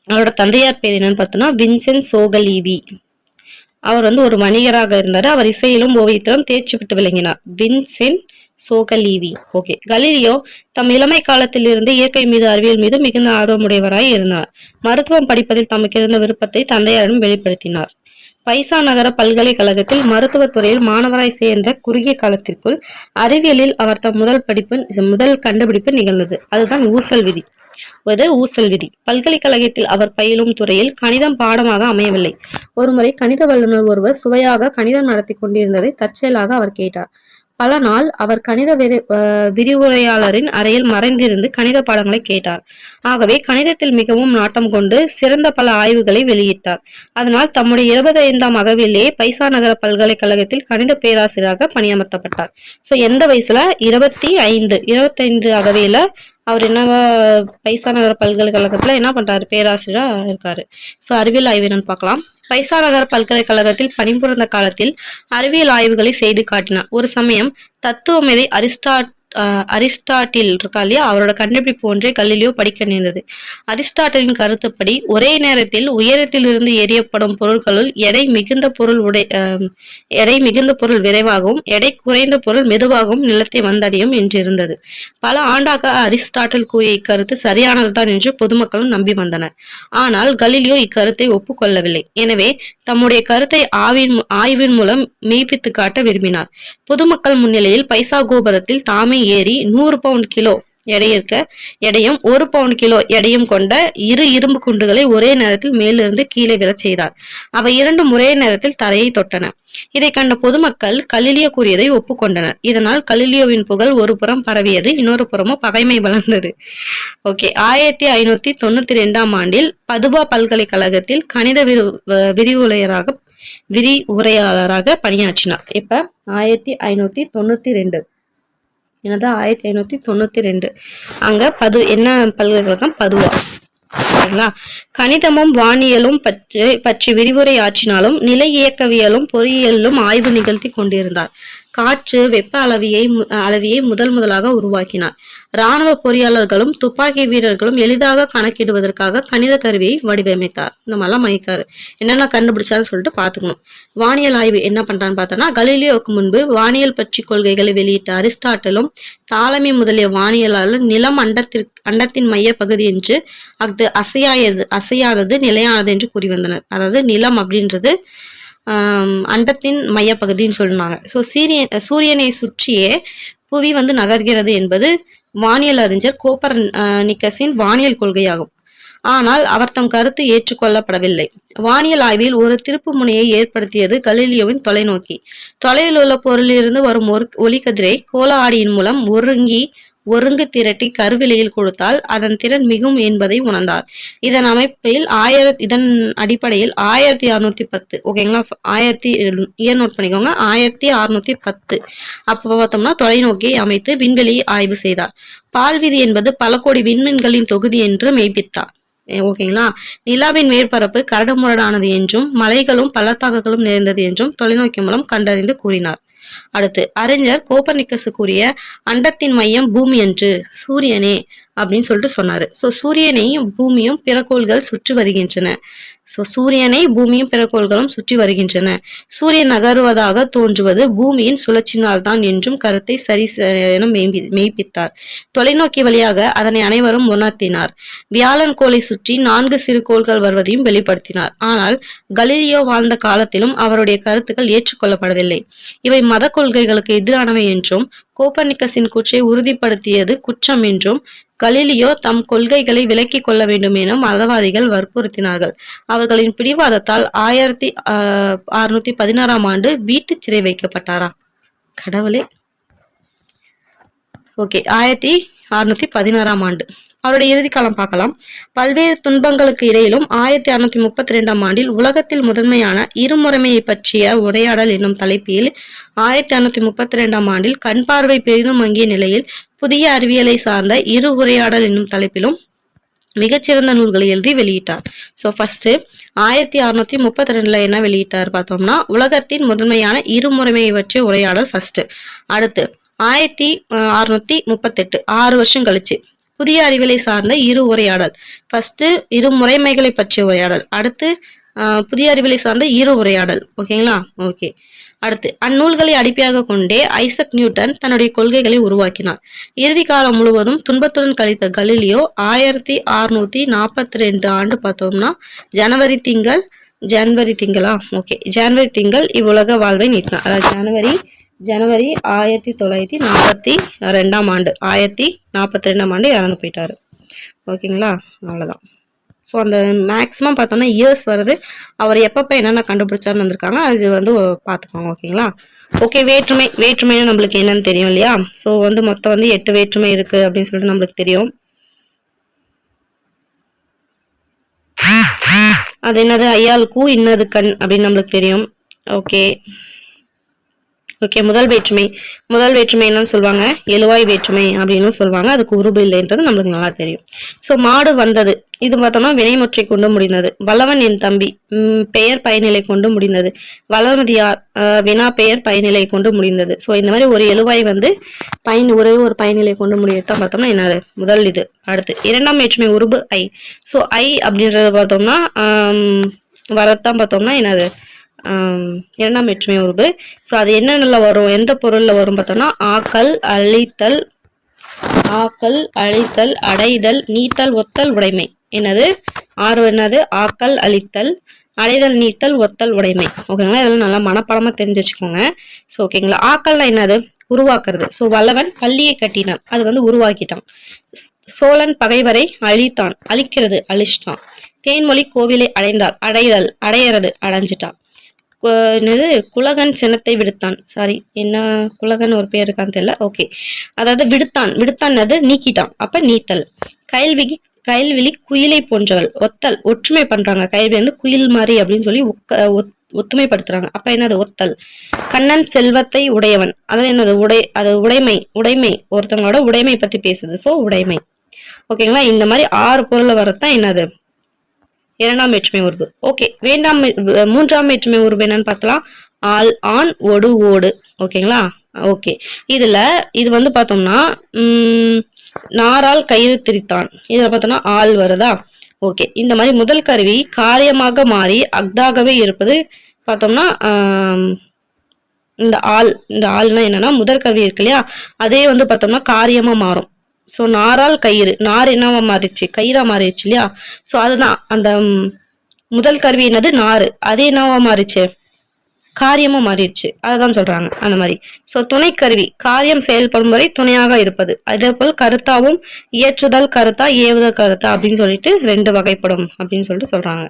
அவரோட தந்தையார் பேர் என்னன்னு பார்த்தோம்னா வின்சென்ட் சோகலீவி. அவர் வந்து ஒரு வணிகராக இருந்தாரு. அவர் இசையிலும் ஓவியத்திலும் தேர்ச்சி பெற்று விளங்கினார். வின்சென்ட் சோகலீவி. ஓகே, கலீலியோ தம் இளமை காலத்தில் இருந்து இயற்கை மீது அறிவியல் மீது மிகுந்த ஆர்வமுடையவராய் இருந்தார். மருத்துவம் படிப்பதில் தமக்கு இருந்த விருப்பத்தை தந்தையாரிடம் வெளிப்படுத்தினார். பைசா நகர பல்கலைக்கழகத்தில் மருத்துவத் துறையில் மாணவராய் சேர்ந்த குறுகிய காலத்திற்குள் அறிவியலில் அவர் தம் முதல் கண்டுபிடிப்பு நிகழ்ந்தது. அதுதான் ஊசல் விதி. பல்கலைக்கழகத்தில் அவர் பயிலும் துறையில் கணிதம் பாடமாக அமையவில்லை. ஒருமுறை கணித வல்லுநர் ஒருவர் சுவையாக கணிதம் நடத்தி கொண்டிருந்ததை தற்செயலாக அவர் கேட்டார். பல நாள் அவர் கணித விரிவுரையாளரின் அறையில் மறைந்திருந்து கணித பாடங்களை கேட்டார். ஆகவே கணிதத்தில் மிகவும் நாட்டம் கொண்டு சிறந்த பல ஆய்வுகளை வெளியிட்டார். அதனால் தம்முடைய 25ஆம் அகவிலேயே பைசா நகர பல்கலைக்கழகத்தில் கணித பேராசிரியராக பணியமர்த்தப்பட்டார். சோ எந்த வயசுல? 25 அகவையில அவர் என்னவா பைசா நகர பல்கலைக்கழகத்துல என்ன பண்றாரு? பேராசிரியரா இருக்காரு. சோ அறிவியல் ஆய்வு என்னன்னு பார்க்கலாம். பைசா நகர பல்கலைக்கழகத்தில் பணிபுரிந்த காலத்தில் அறிவியல் ஆய்வுகளை செய்து காட்டினார். ஒரு சமயம் தத்துவமேதை அரிஸ்டாட்டில் இருக்கா இல்லையா, அவரோட கண்டுபிடிப்பு ஒன்றை கலீலியோ படிக்க நேர்ந்தது. அரிஸ்டாட்டிலின் கருத்துப்படி ஒரே நேரத்தில் உயரத்தில் இருந்து எறியப்படும் பொருட்களுள் எடை மிகுந்த பொருள் விரைவாகவும் எடை குறைந்த பொருள் மெதுவாகவும் நிலத்தை வந்தடையும் என்றிருந்தது. பல ஆண்டாக அரிஸ்டாட்டில் கூறிய இக்கருத்து சரியானதுதான் என்று பொதுமக்களும் நம்பி வந்தனர். ஆனால் கலீலியோ இக்கருத்தை ஒப்புக்கொள்ளவில்லை. எனவே தம்முடைய கருத்தை ஆய்வின் மூலம் மெய்ப்பித்து காட்ட விரும்பினார். பொதுமக்கள் முன்னிலையில் பைசா கோபுரத்தில் தாமே ஏறி 100 பவுண்ட் கிலோ எடையும் 1 பவுண்ட் கிலோ எடையும் கொண்ட 2 இரும்பு குண்டுகளை ஒரே நேரத்தில் மேலிருந்து கீழே விழச் செய்தார். அவை இரண்டும் ஒரே நேரத்தில் தரையை தொட்டன. இதை கண்ட பொதுமக்கள் கலீலியோ கூறியதை ஒப்புக்கொண்டனர். இதனால் கலீலியோவின் புகழ் ஒரு புறம் பரவியது, இன்னொரு புறமும் பகைமை வளர்ந்தது. ஓகே, 1592ஆம் ஆண்டில் பதுவா பல்கலைக்கழகத்தில் கணித விரிவுரையாளராக பணியாற்றினார். இப்ப 1592 என்னது 1592 அங்க என்ன பல்கலைக்கழகம்? பதுவா. சரிங்களா? கணிதமும் வானியலும் பற்றி விரிவுரை ஆற்றினாலும் நிலை இயக்கவியலும் பொறியியலும் ஆய்வு நிகழ்த்தி கொண்டிருந்தார். காற்று வெப்ப அளவியை முதலாக உருவாக்கினார். இராணுவ பொறியாளர்களும் துப்பாக்கி வீரர்களும் எளிதாக கணக்கிடுவதற்காக கணித கருவியை வடிவமைத்தார். இந்த மாதிரிலாம் மணிக்காரு என்னென்ன கண்டுபிடிச்சாருன்னு சொல்லிட்டு பாத்துக்கணும். வானியல் ஆய்வு என்ன பண்றான்னு பார்த்தோம்னா, கலீலியோவுக்கு முன்பு வானியல் பற்றி கொள்கைகளை வெளியிட்ட அரிஸ்டாட்டிலும் தாலமி முதலிய வானியலாளர் நிலம் அண்டத்தின் மைய பகுதி என்று அது அசையாதது நிலையானது என்று கூறி வந்தனர். அதாவது நிலம் அப்படின்றது அண்டத்தின் மையப்பகுதின்னு சொன்னாங்க. ஸோ சூரியனை சுற்றியே புவி நகர்கிறது என்பது வானியல் அறிஞர் கோப்பர்நிக்கஸின் வானியல் கொள்கையாகும். ஆனால் அவர் தம் கருத்து ஏற்றுக்கொள்ளப்படவில்லை. வானியல் ஆய்வில் ஒரு திருப்பு முனையை ஏற்படுத்தியது கலீலியோவின் தொலைநோக்கி. தொலைவில் உள்ள பொருளிலிருந்து வரும் ஒளிக்கதிரை கோள ஆடியின் மூலம் ஒருங்கு திரட்டி கருவிலையில் கொடுத்தால் அதன் திறன் மிகும் என்பதை உணர்ந்தார். இதன் அடிப்படையில் 1610 ஓகேங்களா, 1610 அப்போ பார்த்தோம்னா தொலைநோக்கியை அமைத்து விண்வெளியை ஆய்வு செய்தார். பால்விதி என்பது பல கோடி விண்மீன்களின் தொகுதி என்று மெய்ப்பித்தார். ஓகேங்களா. நிலாவின் மேற்பரப்பு கரடுமுரடானது என்றும் மலைகளும் பள்ளத்தாக்குகளும் நிறைந்தது என்றும் தொலைநோக்கி மூலம் கண்டறிந்து கூறினார். அடுத்து அறிஞர் கோப்பர்நிக்கசு கூறிய அண்டத்தின் மையம் பூமி என்று சூரியனே அப்படின்னு சொல்லிட்டு சொன்னாரு. சோ சூரியனையும் பூமியும் பிறகோள்கள் சுற்றி வருகின்றன. சுற்றி வருகின்றன. சூரியன் நகருவதாக தோன்றுவது பூமியின் சுழற்சினால் தான் என்றும் கருத்தை என மெய்ப்பித்தார். தொலைநோக்கி வழியாக அதனை அனைவரும் உணர்த்தினார். வியாழன் கோளை சுற்றி 4 சிறு கோள்கள் வருவதையும் வெளிப்படுத்தினார். ஆனால் கலீலியோ வாழ்ந்த காலத்திலும் அவருடைய கருத்துக்கள் ஏற்றுக்கொள்ளப்படவில்லை. இவை மத கொள்கைகளுக்கு எதிரானவை என்றும் கோப்பர்நிக்கஸின் கூற்றை உறுதிப்படுத்தியது குற்றம் என்றும் கலீலியோ தம் கொள்கைகளை விலக்கிக் கொள்ள வேண்டும் என மதவாதிகள் வற்புறுத்தினார்கள். அவர்களின் பிடிவாதத்தால் 1616ஆம் ஆண்டு வீட்டு சிறை வைக்கப்பட்டாரா? கடவுளே. ஓகே, 1616ஆம் ஆண்டு அவருடைய இறுதி காலம் பார்க்கலாம். பல்வேறு துன்பங்களுக்கு இடையிலும் 1632ஆம் ஆண்டில் உலகத்தில் முதன்மையான இருமுறைமையை பற்றிய உரையாடல் என்னும் தலைப்பில் 1632ஆம் ஆண்டில் கண் பார்வை பெரிதும் மங்கிய நிலையில் புதிய அறிவியலை சார்ந்த இரு உரையாடல் என்னும் தலைப்பிலும் மிகச்சிறந்த நூல்களை எழுதி வெளியிட்டார். ஸோ ஃபர்ஸ்ட் 1632 என்ன வெளியிட்டார் பார்த்தோம்னா, உலகத்தின் முதன்மையான இருமுறைமையை பற்றிய உரையாடல் ஃபர்ஸ்ட். அடுத்து 1638 6 வருஷம் கழிச்சு புதிய அறிவியலை சார்ந்த இரு உரையாடல். ஃபர்ஸ்ட் இரு முறைமைகளை பற்றிய உரையாடல், அடுத்து புதிய அறிவியலை சார்ந்த இரு உரையாடல். ஓகேங்களா? ஓகே. அடுத்து அந்நூல்களை அடிப்படையாக கொண்டே ஐசக் நியூட்டன் தன்னுடைய கொள்கைகளை உருவாக்கினார். இறுதி காலம் முழுவதும் துன்பத்துடன் கழித்த கலீலியோ 1642 ஆண்டு பார்த்தோம்னா ஜனவரி திங்கள் இவ்வுலக வாழ்வை நீக்கினார். அதாவது ஜனவரி 1942ஆம் ஆண்டு 1042ஆம் ஆண்டு இறந்து போயிட்டாரு. ஓகேங்களா? அவ்வளவுதான். ஸோ அந்த மேக்ஸிமம் பார்த்தோம்னா இயர்ஸ் வருது, அவர் எப்பப்போ என்னென்ன கண்டுபிடிச்சாருன்னு வந்திருக்காங்க, அது பார்த்துக்கோங்க. ஓகேங்களா? ஓகே, வேற்றுமைன்னு நம்மளுக்கு என்னன்னு தெரியும் இல்லையா? ஸோ மொத்தம் 8 வேற்றுமை இருக்கு அப்படின்னு சொல்லிட்டு நம்மளுக்கு தெரியும். அது என்னது ஐயாளுக்கும் இன்னது கண் அப்படின்னு நம்மளுக்கு தெரியும். Okay, okay. முதல் வேற்றுமை என்னன்னு சொல்லுவாங்க? எழுவாய் வேற்றுமை அப்படின்னு சொல்லுவாங்க. அதுக்கு உருபு இல்லைன்றது நம்மளுக்கு நல்லா தெரியும். ஸோ மாடு வந்தது, இது பார்த்தோம்னா வினைமுற்றை கொண்டு முடிந்தது. வல்லவன் என் தம்பி, பெயர் பயனிலை கொண்டு முடிந்தது. வளர்மதியார், வினா பெயர் பயனிலை கொண்டு முடிந்தது. ஸோ இந்த மாதிரி ஒரு எழுவாய் வந்து ஒரே ஒரு பயனிலை கொண்டு முடியத்தான் பார்த்தோம்னா என்னது முதல் இது. அடுத்து இரண்டாம் வேற்றுமை உருபு ஐ. ஸோ ஐ அப்படின்றத பார்த்தோம்னா வரத்தான் பார்த்தோம்னா என்னது இரண்டாம் வேற்றுமை உருபு. ஸோ அது என்னென்ன வரும், எந்த பொருள்ல வரும் பார்த்தோம்னா ஆக்கல், அழித்தல், அடைதல், நீத்தல், ஒத்தல், உடைமை. என்னது என்னது ஆக்கல், அழித்தல், அடைதல், நீத்தல், ஒத்தல், உடைமை. ஓகேங்களா, இதெல்லாம் நல்லா மனப்பாடமா தெரிஞ்சு வச்சுக்கோங்க. ஸோ ஓகேங்களா, ஆக்கல்னா என்னது உருவாக்குறது. ஸோ வல்லவன் பள்ளியை கட்டினான், அது வந்து உருவாக்கிட்டான். சோழன் பகைவரை அழித்தான், அழிக்கிறது அழிச்சிட்டான். தேன்மொழி கோவிலை அடைந்தார், அடையறது அடைஞ்சிட்டான். என்னது குலகன் சினத்தை விடுத்தான். சாரி, என்ன குலகன் ஒரு பேர் இருக்கான்னு தெரியல. ஓகே, அதாவது விடுத்தான் அது நீக்கிட்டான், அப்ப நீத்தல். கயல்விழி குயிலை போன்றவள், ஒத்தல் ஒற்றுமை பண்றாங்க. கயல்வி வந்து குயில் மாதிரி அப்படின்னு சொல்லி ஒத்துமைப்படுத்துறாங்க, அப்ப என்னது ஒத்தல். கண்ணன் செல்வத்தை உடையவன், அதாவது என்னது உடைமை ஒருத்தவங்களோட உடைமை பத்தி பேசுது. சோ உடைமை. ஓகேங்களா, இந்த மாதிரி 6 பொருள் வரத்தான் என்னது இரண்டாம் வேற்றுமை உருவு. ஓகே, மூன்றாம் வேற்றுமை உருவு என்னன்னு பார்க்கலாம். ஆள், ஆண், ஒடு, ஓடு. ஓகேங்களா, ஓகே. இது வந்து பார்த்தோம்னா நாரால் கயிறு திரித்தான், இதுல பார்த்தோம்னா ஆள் வருதா. ஓகே, இந்த மாதிரி முதல் கருவி காரியமாக மாறி அக்தாகவே இருப்பது பார்த்தோம்னா இந்த ஆள்னா என்னன்னா முதல் கருவி இருக்கு இல்லையா, அதே வந்து பார்த்தோம்னா காரியமா மாறும். ஸோ நாரால் கயிறு, நார் என்னவா மாறிடுச்சு, கயிறா மாறிடுச்சு இல்லையா. ஸோ அதுதான் அந்த முதல் கருவி என்னது நாறு, அது என்னவா மாறிச்சு காரியமா மாறிடுச்சு, அதுதான் சொல்றாங்க அந்த மாதிரி. ஸோ துணை கருவி காரியம் செயல்படும் வரை துணையாக இருப்பது. அதே போல் கருத்தாவும் இயற்றுதல் கருத்தா, ஏவுதல் கருத்தா அப்படின்னு சொல்லிட்டு 2 வகைப்படும் அப்படின்னு சொல்லிட்டு சொல்றாங்க.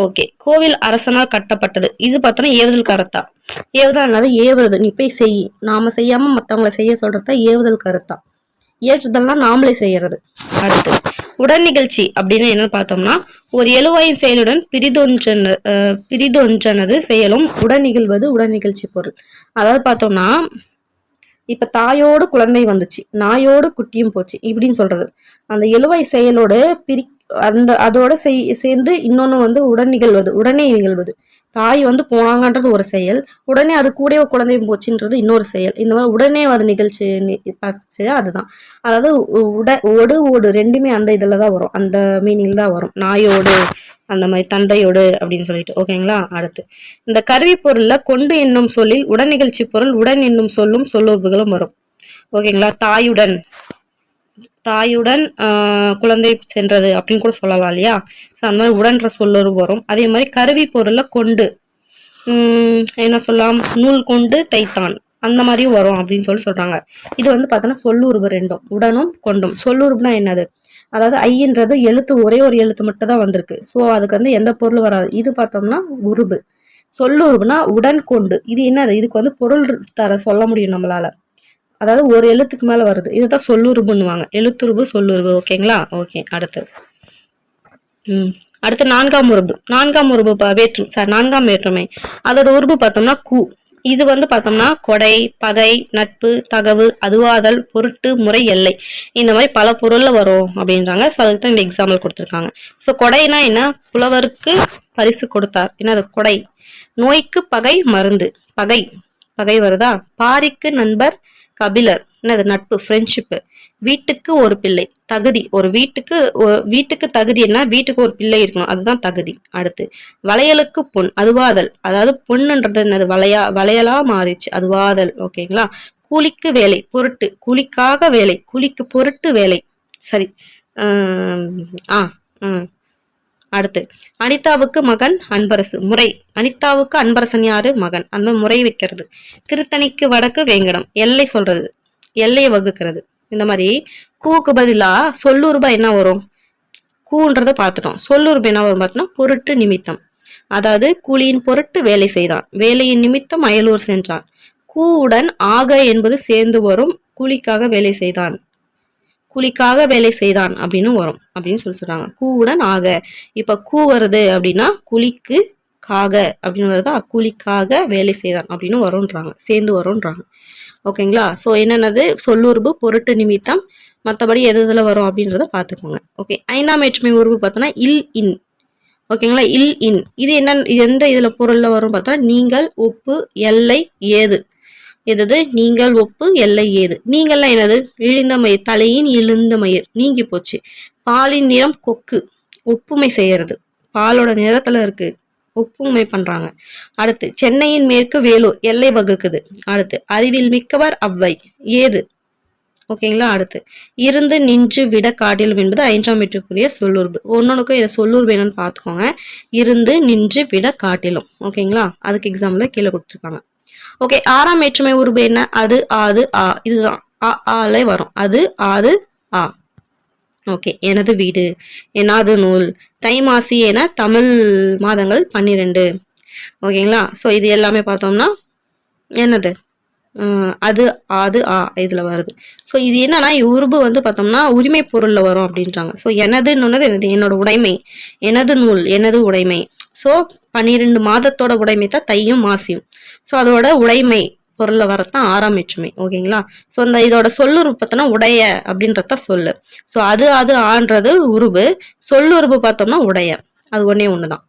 ஓகே, கோவில் அரசனால் கட்டப்பட்டது, இது பார்த்தோன்னா ஏவுதல் கருத்தா. ஏவுதல் என்னது ஏவுறது, நீ போய் செய், நாம செய்யாம மத்தவங்களை செய்ய சொல்றதா ஏவுதல் கருத்தா. ஏற்றுதல்னா நாமளே செய்யறது. அடுத்து உடன் நிகழ்ச்சி அப்படின்னு என்ன பார்த்தோம்னா ஒரு எழுவாயின் செயலுடன் பிரிதொன்றனது செயலும் உடன் நிகழ்வது உடன் நிகழ்ச்சி பொருள். அதாவது பார்த்தோம்னா இப்ப தாயோடு குழந்தை வந்துச்சு, நாயோடு குட்டியும் போச்சு இப்படின்னு சொல்றது. அந்த எழுவாய் செயலோடு அதோட சேர்ந்து இன்னொன்னு வந்து உடனே நிகழ்வது. தாய் வந்து போனாங்கன்றது ஒரு செயல், உடனே அது கூட குழந்தையும் போச்சுன்றது இன்னொரு செயல். இந்த மாதிரி உடனே அது நிகழ்ச்சி அதுதான். அதாவது ஓடு 2மே அந்த இதுலதான் வரும், அந்த மீனிங் தான் வரும். நாயோடு அந்த மாதிரி தந்தையோடு அப்படின்னு சொல்லிட்டு. ஓகேங்களா, அடுத்து இந்த கருவி பொருள்ல கொண்டு என்னும் சொல்லில் உடன் நிகழ்ச்சி பொருள் உடன் என்னும் சொல்லும் சொல்லுறுப்புகளும் வரும். ஓகேங்களா, தாயுடன் குழந்தை சென்றது அப்படின்னு கூட சொல்லலாம் இல்லையா. ஸோ அந்த மாதிரி உடன்ற சொல்லுறவு வரும். அதே மாதிரி கருவி பொருள்ல கொண்டு என்ன சொல்லலாம், நூல் கொண்டு தைத்தான் அந்த மாதிரியும் வரும் அப்படின்னு சொல்றாங்க. இது வந்து பார்த்தோன்னா சொல்லுறுவு 2ம் உடனும் கொண்டும். சொல்லுறுப்புனா என்னது, அதாவது ஐன்றது எழுத்து ஒரே ஒரு எழுத்து மட்டும் தான் வந்திருக்கு. ஸோ அதுக்கு வந்து எந்த பொருள் வராது. இது பார்த்தோம்னா உருபு. சொல்லுறுப்புனா உடன் கொண்டு, இது என்னது, இதுக்கு வந்து பொருள் சொல்ல முடியும் நம்மளால. அதாவது ஒரு எழுத்துக்கு மேல வருது, இதுதான் சொல்லுறுப்புன்னுவாங்க. எழுத்துருபு சொல்லுறுப்பு. ஓகேங்களா, ஓகே. அடுத்து நான்காம் உருபு நான்காம் வேற்றுமை. அதோட உருபு பார்த்தோம்னா கூ. இது வந்து பார்த்தோம்னா கொடை, பகை, நட்பு, தகவு, அதுவாதல், பொருட்டு, முறை, எல்லை, இந்த மாதிரி பல பொருள்ல வரும் அப்படின்றாங்க. ஸோ அதுக்கு தான் இந்த எக்ஸாம்பிள் கொடுத்துருக்காங்க. ஸோ கொடைனா என்ன, புலவருக்கு பரிசு கொடுத்தார், என்னது கொடை. நோய்க்கு பகை மருந்து, பகை வருதா. பாரிக்கு நண்பர் கபிலர், என்னது நட்பு, ஃப்ரெண்ட்ஷிப். வீட்டுக்கு ஒரு பிள்ளை, தகுதி. ஒரு வீட்டுக்கு தகுதி என்ன, வீட்டுக்கு ஒரு பிள்ளை இருக்கணும், அதுதான் தகுதி. அடுத்து வளையலுக்கு பொன், அதுவாதல். அதாவது பொண்ணுன்றது என்னது, வளையலா மாறிச்சு, அதுவாதல். ஓகேங்களா. கூலிக்கு வேலை, பொருட்டு. கூலிக்காக வேலை, கூலிக்கு பொருட்டு வேலை. சரி. அடுத்து அனிதாவுக்கு மகன் அன்பரசு, முறை. அனிதாவுக்கு அன்பரசன் யாரு, மகன். அந்த முறை வைக்கிறது. திருத்தணிக்கு வடக்கு வேங்கடம், எல்லை சொல்றது, எல்லையை வகுக்கிறது. இந்த மாதிரி கூவுக்கு பதிலா சொல்லுறுபா என்ன வரும், கூன்றத பார்த்துட்டோம். சொல்லுறுபு என்ன வரும் பார்த்தோம்னா பொருட்டு நிமித்தம். அதாவது கூலியின் பொருட்டு வேலை செய்தான், வேலையின் நிமித்தம் அயலூர் சென்றான். கூவுடன் ஆக என்பது சேர்ந்து வரும், கூலிக்காக வேலை செய்தான் அப்படின்னு வரும் அப்படின்னு சொல்றாங்க. கூவுடன் ஆக. இப்ப கூ வருது அப்படின்னா குழிக்கு கூலிக்காக அப்படின்னு வருதா, கூலிக்காக வேலை செய்தான் அப்படின்னு வரும்ன்றாங்க, சேர்ந்து வரும்ன்றாங்க. ஓகேங்களா. ஸோ என்னென்னது சொல்லுறுப்பு, பொருட்டு நிமித்தம், மற்றபடி எது இதில் வரும் அப்படின்றத பார்த்துக்கோங்க. ஓகே. 5ஆம் வேற்றுமை உருவு பார்த்தோன்னா இல் இன். ஓகேங்களா. இல் இன் இது என்ன, எந்த இதில் பொருளில் வரும் பார்த்தா நீங்கள், ஒப்பு, எல்லை, ஏது. எது நீங்கள், ஒப்பு, எல்லை, ஏது. நீங்கள்லாம் என்னது, இழிந்த மயிர், தலையின் இழிந்த மயிர் நீங்கி போச்சு. பாலின் நிறம் கொக்கு, ஒப்புமை செய்யறது, பாலோட நிறத்துல இருக்கு, ஒப்புமை பண்றாங்க. அடுத்து சென்னையின் மேற்கு வேலூர், எல்லை வகுக்குது. அடுத்து அறிவில் மிக்கவர் அவ்வை, ஏது. ஓகேங்களா. அடுத்து இருந்து நின்று விட காட்டிலும் என்பது 5ஆம் வேற்றுமைக்குரிய சொல்லுறுப்பு. ஒன்னொன்னுக்கும் இதை சொல்லுறுப்பு என்னன்னு பார்த்துக்கோங்க. இருந்து நின்று விட காட்டிலும். ஓகேங்களா. அதுக்கு எக்ஸாம்பிள் கீழே கொடுத்துருக்காங்க. ஓகே. 6ஆம் வேற்றுமை உருவு என்ன, அது, ஆது, ஆ. இதுதான் ஆலே வரும், அது, ஆது, ஆ. ஓகே. எனது வீடு, எனாது நூல், தை மாசி என தமிழ் மாதங்கள் 12. ஓகேங்களா. ஸோ இது எல்லாமே பார்த்தோம்னா என்னது, அது, ஆது, ஆ இதுல வருது. ஸோ இது என்னன்னா உருபு வந்து பார்த்தோம்னா உரிமை பொருள்ல வரும் அப்படின்றாங்க. ஸோ எனதுன்னு என்னது, என்னோட உடைமை, எனது நூல், எனது உடைமை. ஸோ 12 மாதத்தோட உடைமை தான் தையும் மாசியும். ஸோ அதோட உடைமை பொருள்ல வரத்தான் 6ஆம் வேற்றுமை. ஓகேங்களா. ஸோ அந்த இதோட சொல்லுறுப்பு பார்த்தோம்னா உடைய அப்படின்றத சொல்லு. ஸோ அது ஆன்றது உருபு, சொல்லுறுப்பு பார்த்தோம்னா உடைய, அது ஒன்னே ஒண்ணுதான்.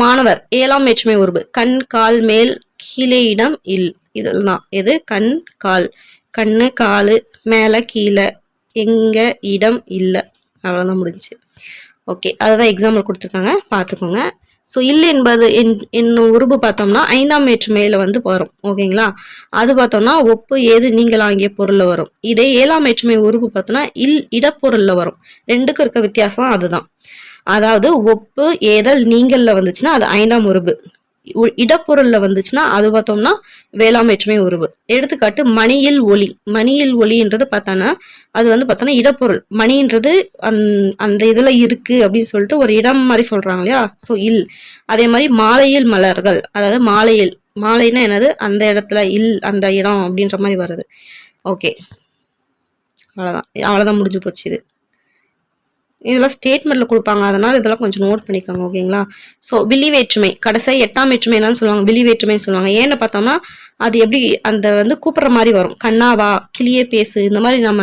மாணவர் 7ஆம் வேற்றுமை உருபு கண், கால், மேல், கீழே, இடம், இல். இதெல்லாம் எது, கண், கால், கண்ணு, காலு, மேல, கீழே, எங்க, இடம், இல்ல. அவ்வளவுதான் முடிஞ்சு. ஓகே. அதுதான் எக்ஸாம்பிள் கொடுத்துருக்காங்க, பார்த்துக்கோங்க. ஸோ இல் என்பது என்னும் உருபு பார்த்தோம்னா 5ஆம் வேற்றுமையில வந்து வரும். ஓகேங்களா. அது பார்த்தோம்னா ஒப்பு, ஏது, நீங்கள் ஆகிய பொருள்ல வரும். இதே 7ஆம் வேற்றுமை உருபு பார்த்தோம்னா இல் இடப்பொருள்ல வரும். ரெண்டுக்கும் இருக்க வித்தியாசம் அதுதான். அதாவது ஒப்பு, ஏதல், நீங்கள்ல வந்துச்சுன்னா அது 5ஆம் உருபு. இடப்பொருள்ல வந்துச்சுன்னா அது பார்த்தோம்னா 7ஆம் வேற்றுமை உருவு. எடுத்துக்காட்டு மணியில் ஒளி. மணியில் ஒளின்றது பார்த்தானா அது வந்து பார்த்தோன்னா இடப்பொருள். மணின்றது அந்த இதுல இருக்கு அப்படின்னு சொல்லிட்டு ஒரு இடம் மாதிரி சொல்றாங்க இல்லையா. ஸோ இல். அதே மாதிரி மாலையில் மலர்கள், அதாவது மாலையில், மாலைன்னா என்னது, அந்த இடத்துல, இல் அந்த இடம் அப்படின்ற மாதிரி வருது. ஓகே. அவ்வளவுதான் முடிஞ்சு போச்சு. இது இதெல்லாம் ஸ்டேட்மெண்ட்ல கொடுப்பாங்க, அதனால இதெல்லாம் கொஞ்சம் நோட் பண்ணிக்கோங்க. ஓகேங்களா. ஸோ விழி வேற்றுமை கடைசி 8ஆம் வேற்றுமை என்னன்னு சொல்லுவாங்க, விழி வேற்றுமை சொல்லுவாங்க. ஏன்னு பார்த்தோம்னா அது எப்படி அந்த வந்து கூப்பிடுற மாதிரி வரும். கண்ணாவா, கிளியே பேசு, இந்த மாதிரி நம்ம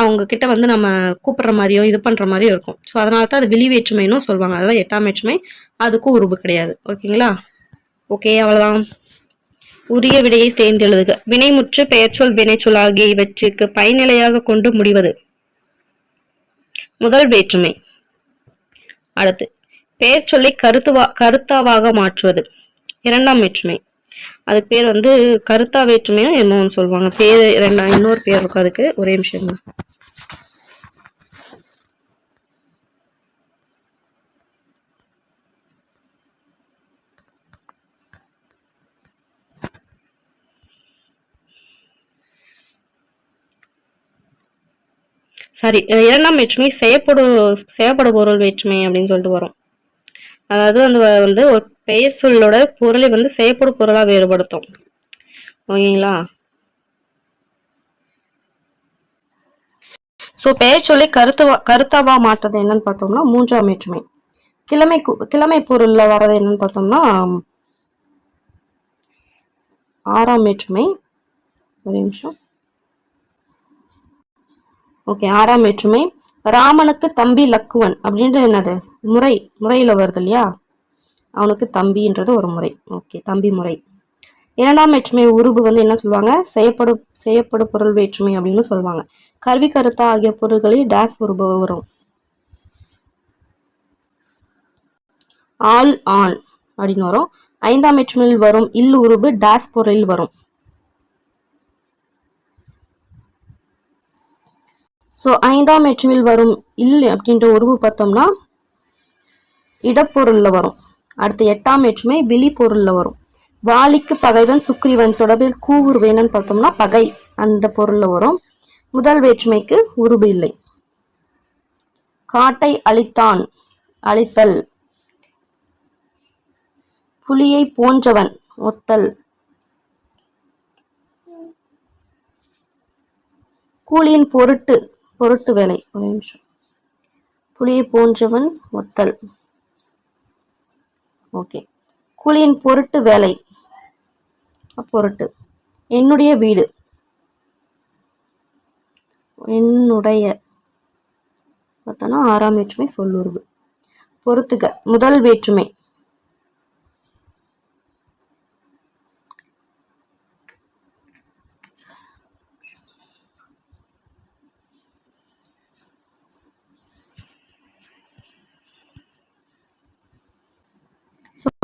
அவங்க கிட்ட வந்து நம்ம கூப்பிடுற மாதிரியும் இது பண்ற மாதிரியும் இருக்கும். ஸோ அதனால தான் அது விழி வேற்றுமைன்னு சொல்லுவாங்க. அதான் 8ஆம் வேற்றுமை, அதுக்கும் உருவு கிடையாது. ஓகேங்களா. ஓகே. அவ்வளவுதான். உரிய விடையை தேர்ந்தெழுதுக. வினைமுற்று, பெயர்ச்சொல், வினைச்சொல் ஆகிய இவற்றிற்கு பயனிலையாக கொண்டு முடிவது முதல் வேற்றுமை. அடுத்து பெயர் சொல்லி கருத்தாவாக மாற்றுவது 2ஆம் வேற்றுமை. அதுக்கு பேர் வந்து கருத்தா வேற்றுமையும் என்னன்னு சொல்லுவாங்க. பேர் இன்னொரு பேர் இருக்கும் அதுக்கு, ஒரே நிமிஷம் தான். சாரி, 2ஆம் வேற்றுமை செய்யப்படு பொருள் வேற்றுமை அப்படின்னு சொல்லிட்டு வரும். அதாவது வந்து ஒரு பெயர் சொல்லோட பொருளை வந்து செய்யப்படும் பொருளா வேறுபடுத்தும். ஓகேங்களா. ஸோ பெயர் சொல்லி கருத்தாவா மாற்றுறது என்னன்னு பார்த்தோம்னா 3ஆம் வேற்றுமை. கிழமை பொருள்ல வர்றது என்னன்னு பார்த்தோம்னா 6ஆம் வேற்றுமை. ஒரு நிமிஷம். ஓகே. 6ஆம் வேற்றுமை. ராமனுக்கு தம்பி லக்குவன் அப்படின்றது என்னது, முறையில வருது இல்லையா. அவனுக்கு தம்பின்றது ஒரு முறை. ஓகே. தம்பி முறை. 2ஆம் வேற்றுமை உருபு வந்து என்ன சொல்லுவாங்க, செய்யப்படும் பொருள் வேற்றுமை அப்படின்னு சொல்லுவாங்க. கருவி, கருத்தா ஆகிய பொருள்களில் டேஸ் உருபு வரும். ஆள், ஆண் அப்படின்னு வரும். 5ஆம் வேற்றுமையில் வரும் இல் உருபு டேஸ் பொருளில் வரும். ஸோ 5ஆம் வேற்றுமையில் வரும் இல் அப்படின்ற உருவு பார்த்தோம்னா இடப்பொருள்ல வரும். அடுத்து 8ஆம் வேற்றுமை விழி பொருள்ல வரும். வாலிக்கு பகைவன் சுக்ரீவன் தொடர்பில் கூவுருவு என்னன்னு பார்த்தோம்னா பகை, அந்த பொருள்ல வரும். முதல் வேற்றுமைக்கு உருவு இல்லை. காட்டை அழித்தான், அழித்தல். புலியை போன்றவன், ஒத்தல். கூலியின் பொருட்டு வேலை. ஒரு நிமிஷம். புலியை போன்றவன், ஒத்தல். ஓகே. கூலியின் பொருட்டு வேலை, பொருட்டு. என்னுடைய வீடு, என்னுடைய பார்த்தோன்னா 6ஆம் வேற்றுமை சொல்லுருவு. பொறுத்துக முதல் வேற்றுமை.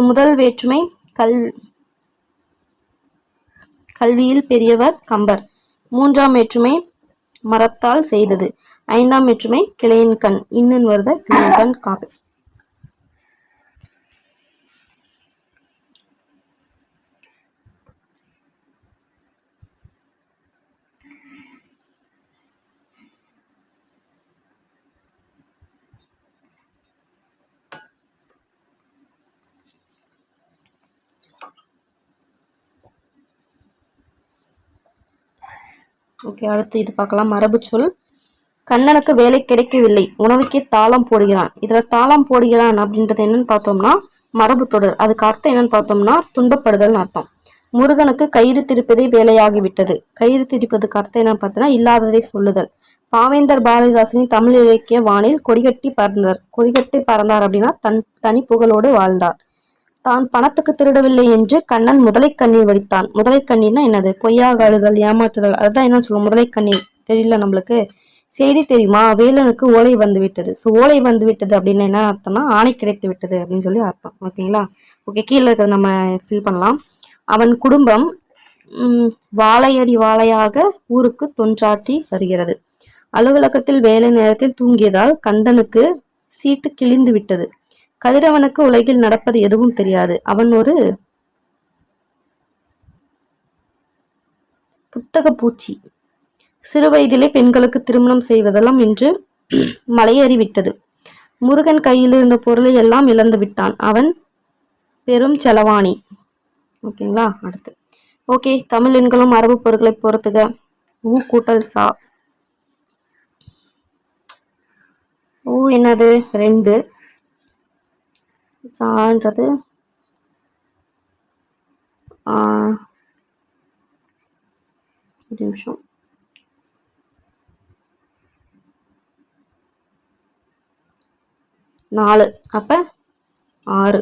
முதல் வேற்றுமை கல்வியில் பெரியவர் கம்பர். 3ஆம் வேற்றுமை மரத்தால் செய்தது. 5ஆம் வேற்றுமை கிளையின் கண், இன்னும் வருத கிளையின் கண் காப்பு. ஓகே, அடுத்து இது பார்க்கலாம். மரபு சொல். கண்ணனுக்கு வேலை கிடைக்கவில்லை, உணவுக்கே தாளம் போடுகிறான். இதுல தாளம் போடுகிறான் அப்படின்றது என்னன்னு பார்த்தோம்னா மரபு தொடர். அதுக்கு அர்த்தம் என்னன்னு பார்த்தோம்னா துன்பப்படுதல் அர்த்தம். முருகனுக்கு கயிறு திரிப்பதே வேலையாகிவிட்டது. கயிறு திரிப்பதுக்கு அர்த்தம் என்னன்னு பார்த்தோம்னா இல்லாததை சொல்லுதல். பாவேந்தர் பாரதிதாசனின் தமிழ் இலக்கிய வானில் கொடிகட்டி பறந்தார் அப்படின்னா தனி புகழோடு வாழ்ந்தார். தான் பணத்துக்கு திருடவில்லை என்று கண்ணன் முதலை கண்ணீர் வடித்தான். முதலை கண்ணீர்னா என்னது? பொய்யாக அழுதல், ஏமாற்றுதல். அதுதான் என்ன சொல்லுவோம், முதலை கண்ணீர். தெரியல நம்மளுக்கு? செய்தி தெரியுமா? வேலனுக்கு ஓலை வந்து விட்டது. ஸோ ஓலை வந்து விட்டது அப்படின்னு என்ன அர்த்தம்னா ஆணை கிடைத்து விட்டது அப்படின்னு சொல்லி அர்த்தம். ஓகேங்களா? ஓகே, கீழே இருக்கிறது நம்ம ஃபில் பண்ணலாம். அவன் குடும்பம் வாழையடி வாழையாக ஊருக்கு தொன்றாற்றி வருகிறது. அலுவலகத்தில் வேலை நேரத்தில் தூங்கியதால் கந்தனுக்கு சீட்டு கிழிந்து விட்டது. கதிரவனுக்கு உலகில் நடப்பது எதுவும் தெரியாது. அவன் ஒரு புத்தக பூச்சி. சிறு வயதிலே பெண்களுக்கு திருமணம் செய்வதெல்லாம் இன்று மலையேறிவிட்டது. முருகன் கையில் இருந்த பொருளை எல்லாம் இழந்து விட்டான். அவன் பெரும் செலவாணி. ஓகேங்களா? அடுத்து ஓகே, தமிழ் எண்களும் மரபு பொருட்களை பொறுத்துக. ஊ கூட்டல் சா. ஊ என்னது? 2. சான்றது ஒரு நிமிஷம். நாலு, அப்ப 6.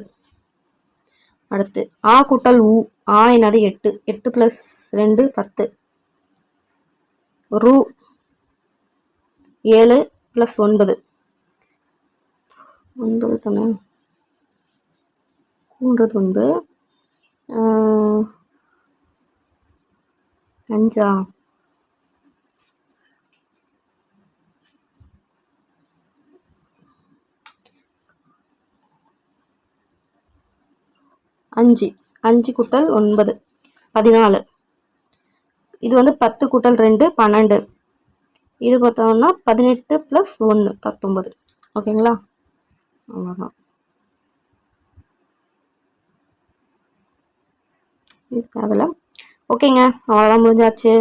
அடுத்து ஆ கூட்டல் ஊ. ஆ என்னது? 8. 8 + 2 10. ரூ 7 + 9. 9 தானே? கூன்றது 9. 5. 5. 5 கூட்டல் 9 14. இது வந்து 10 கூட்டல் 2 12. இது பார்த்தோம்னா 18 + 1 19. ஓகேங்களா? அவ்வளோதான். இது தேவையில்ல. ஓகேங்க, அவ்வளோதான், முடிஞ்சாச்சு.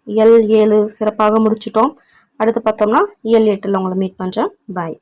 இயல் 7 சிறப்பாக முடிச்சிட்டோம். அடுத்து பார்த்தோம்னா இயல் 8ல் உங்களை மீட் பண்ணுறேன். பாய்.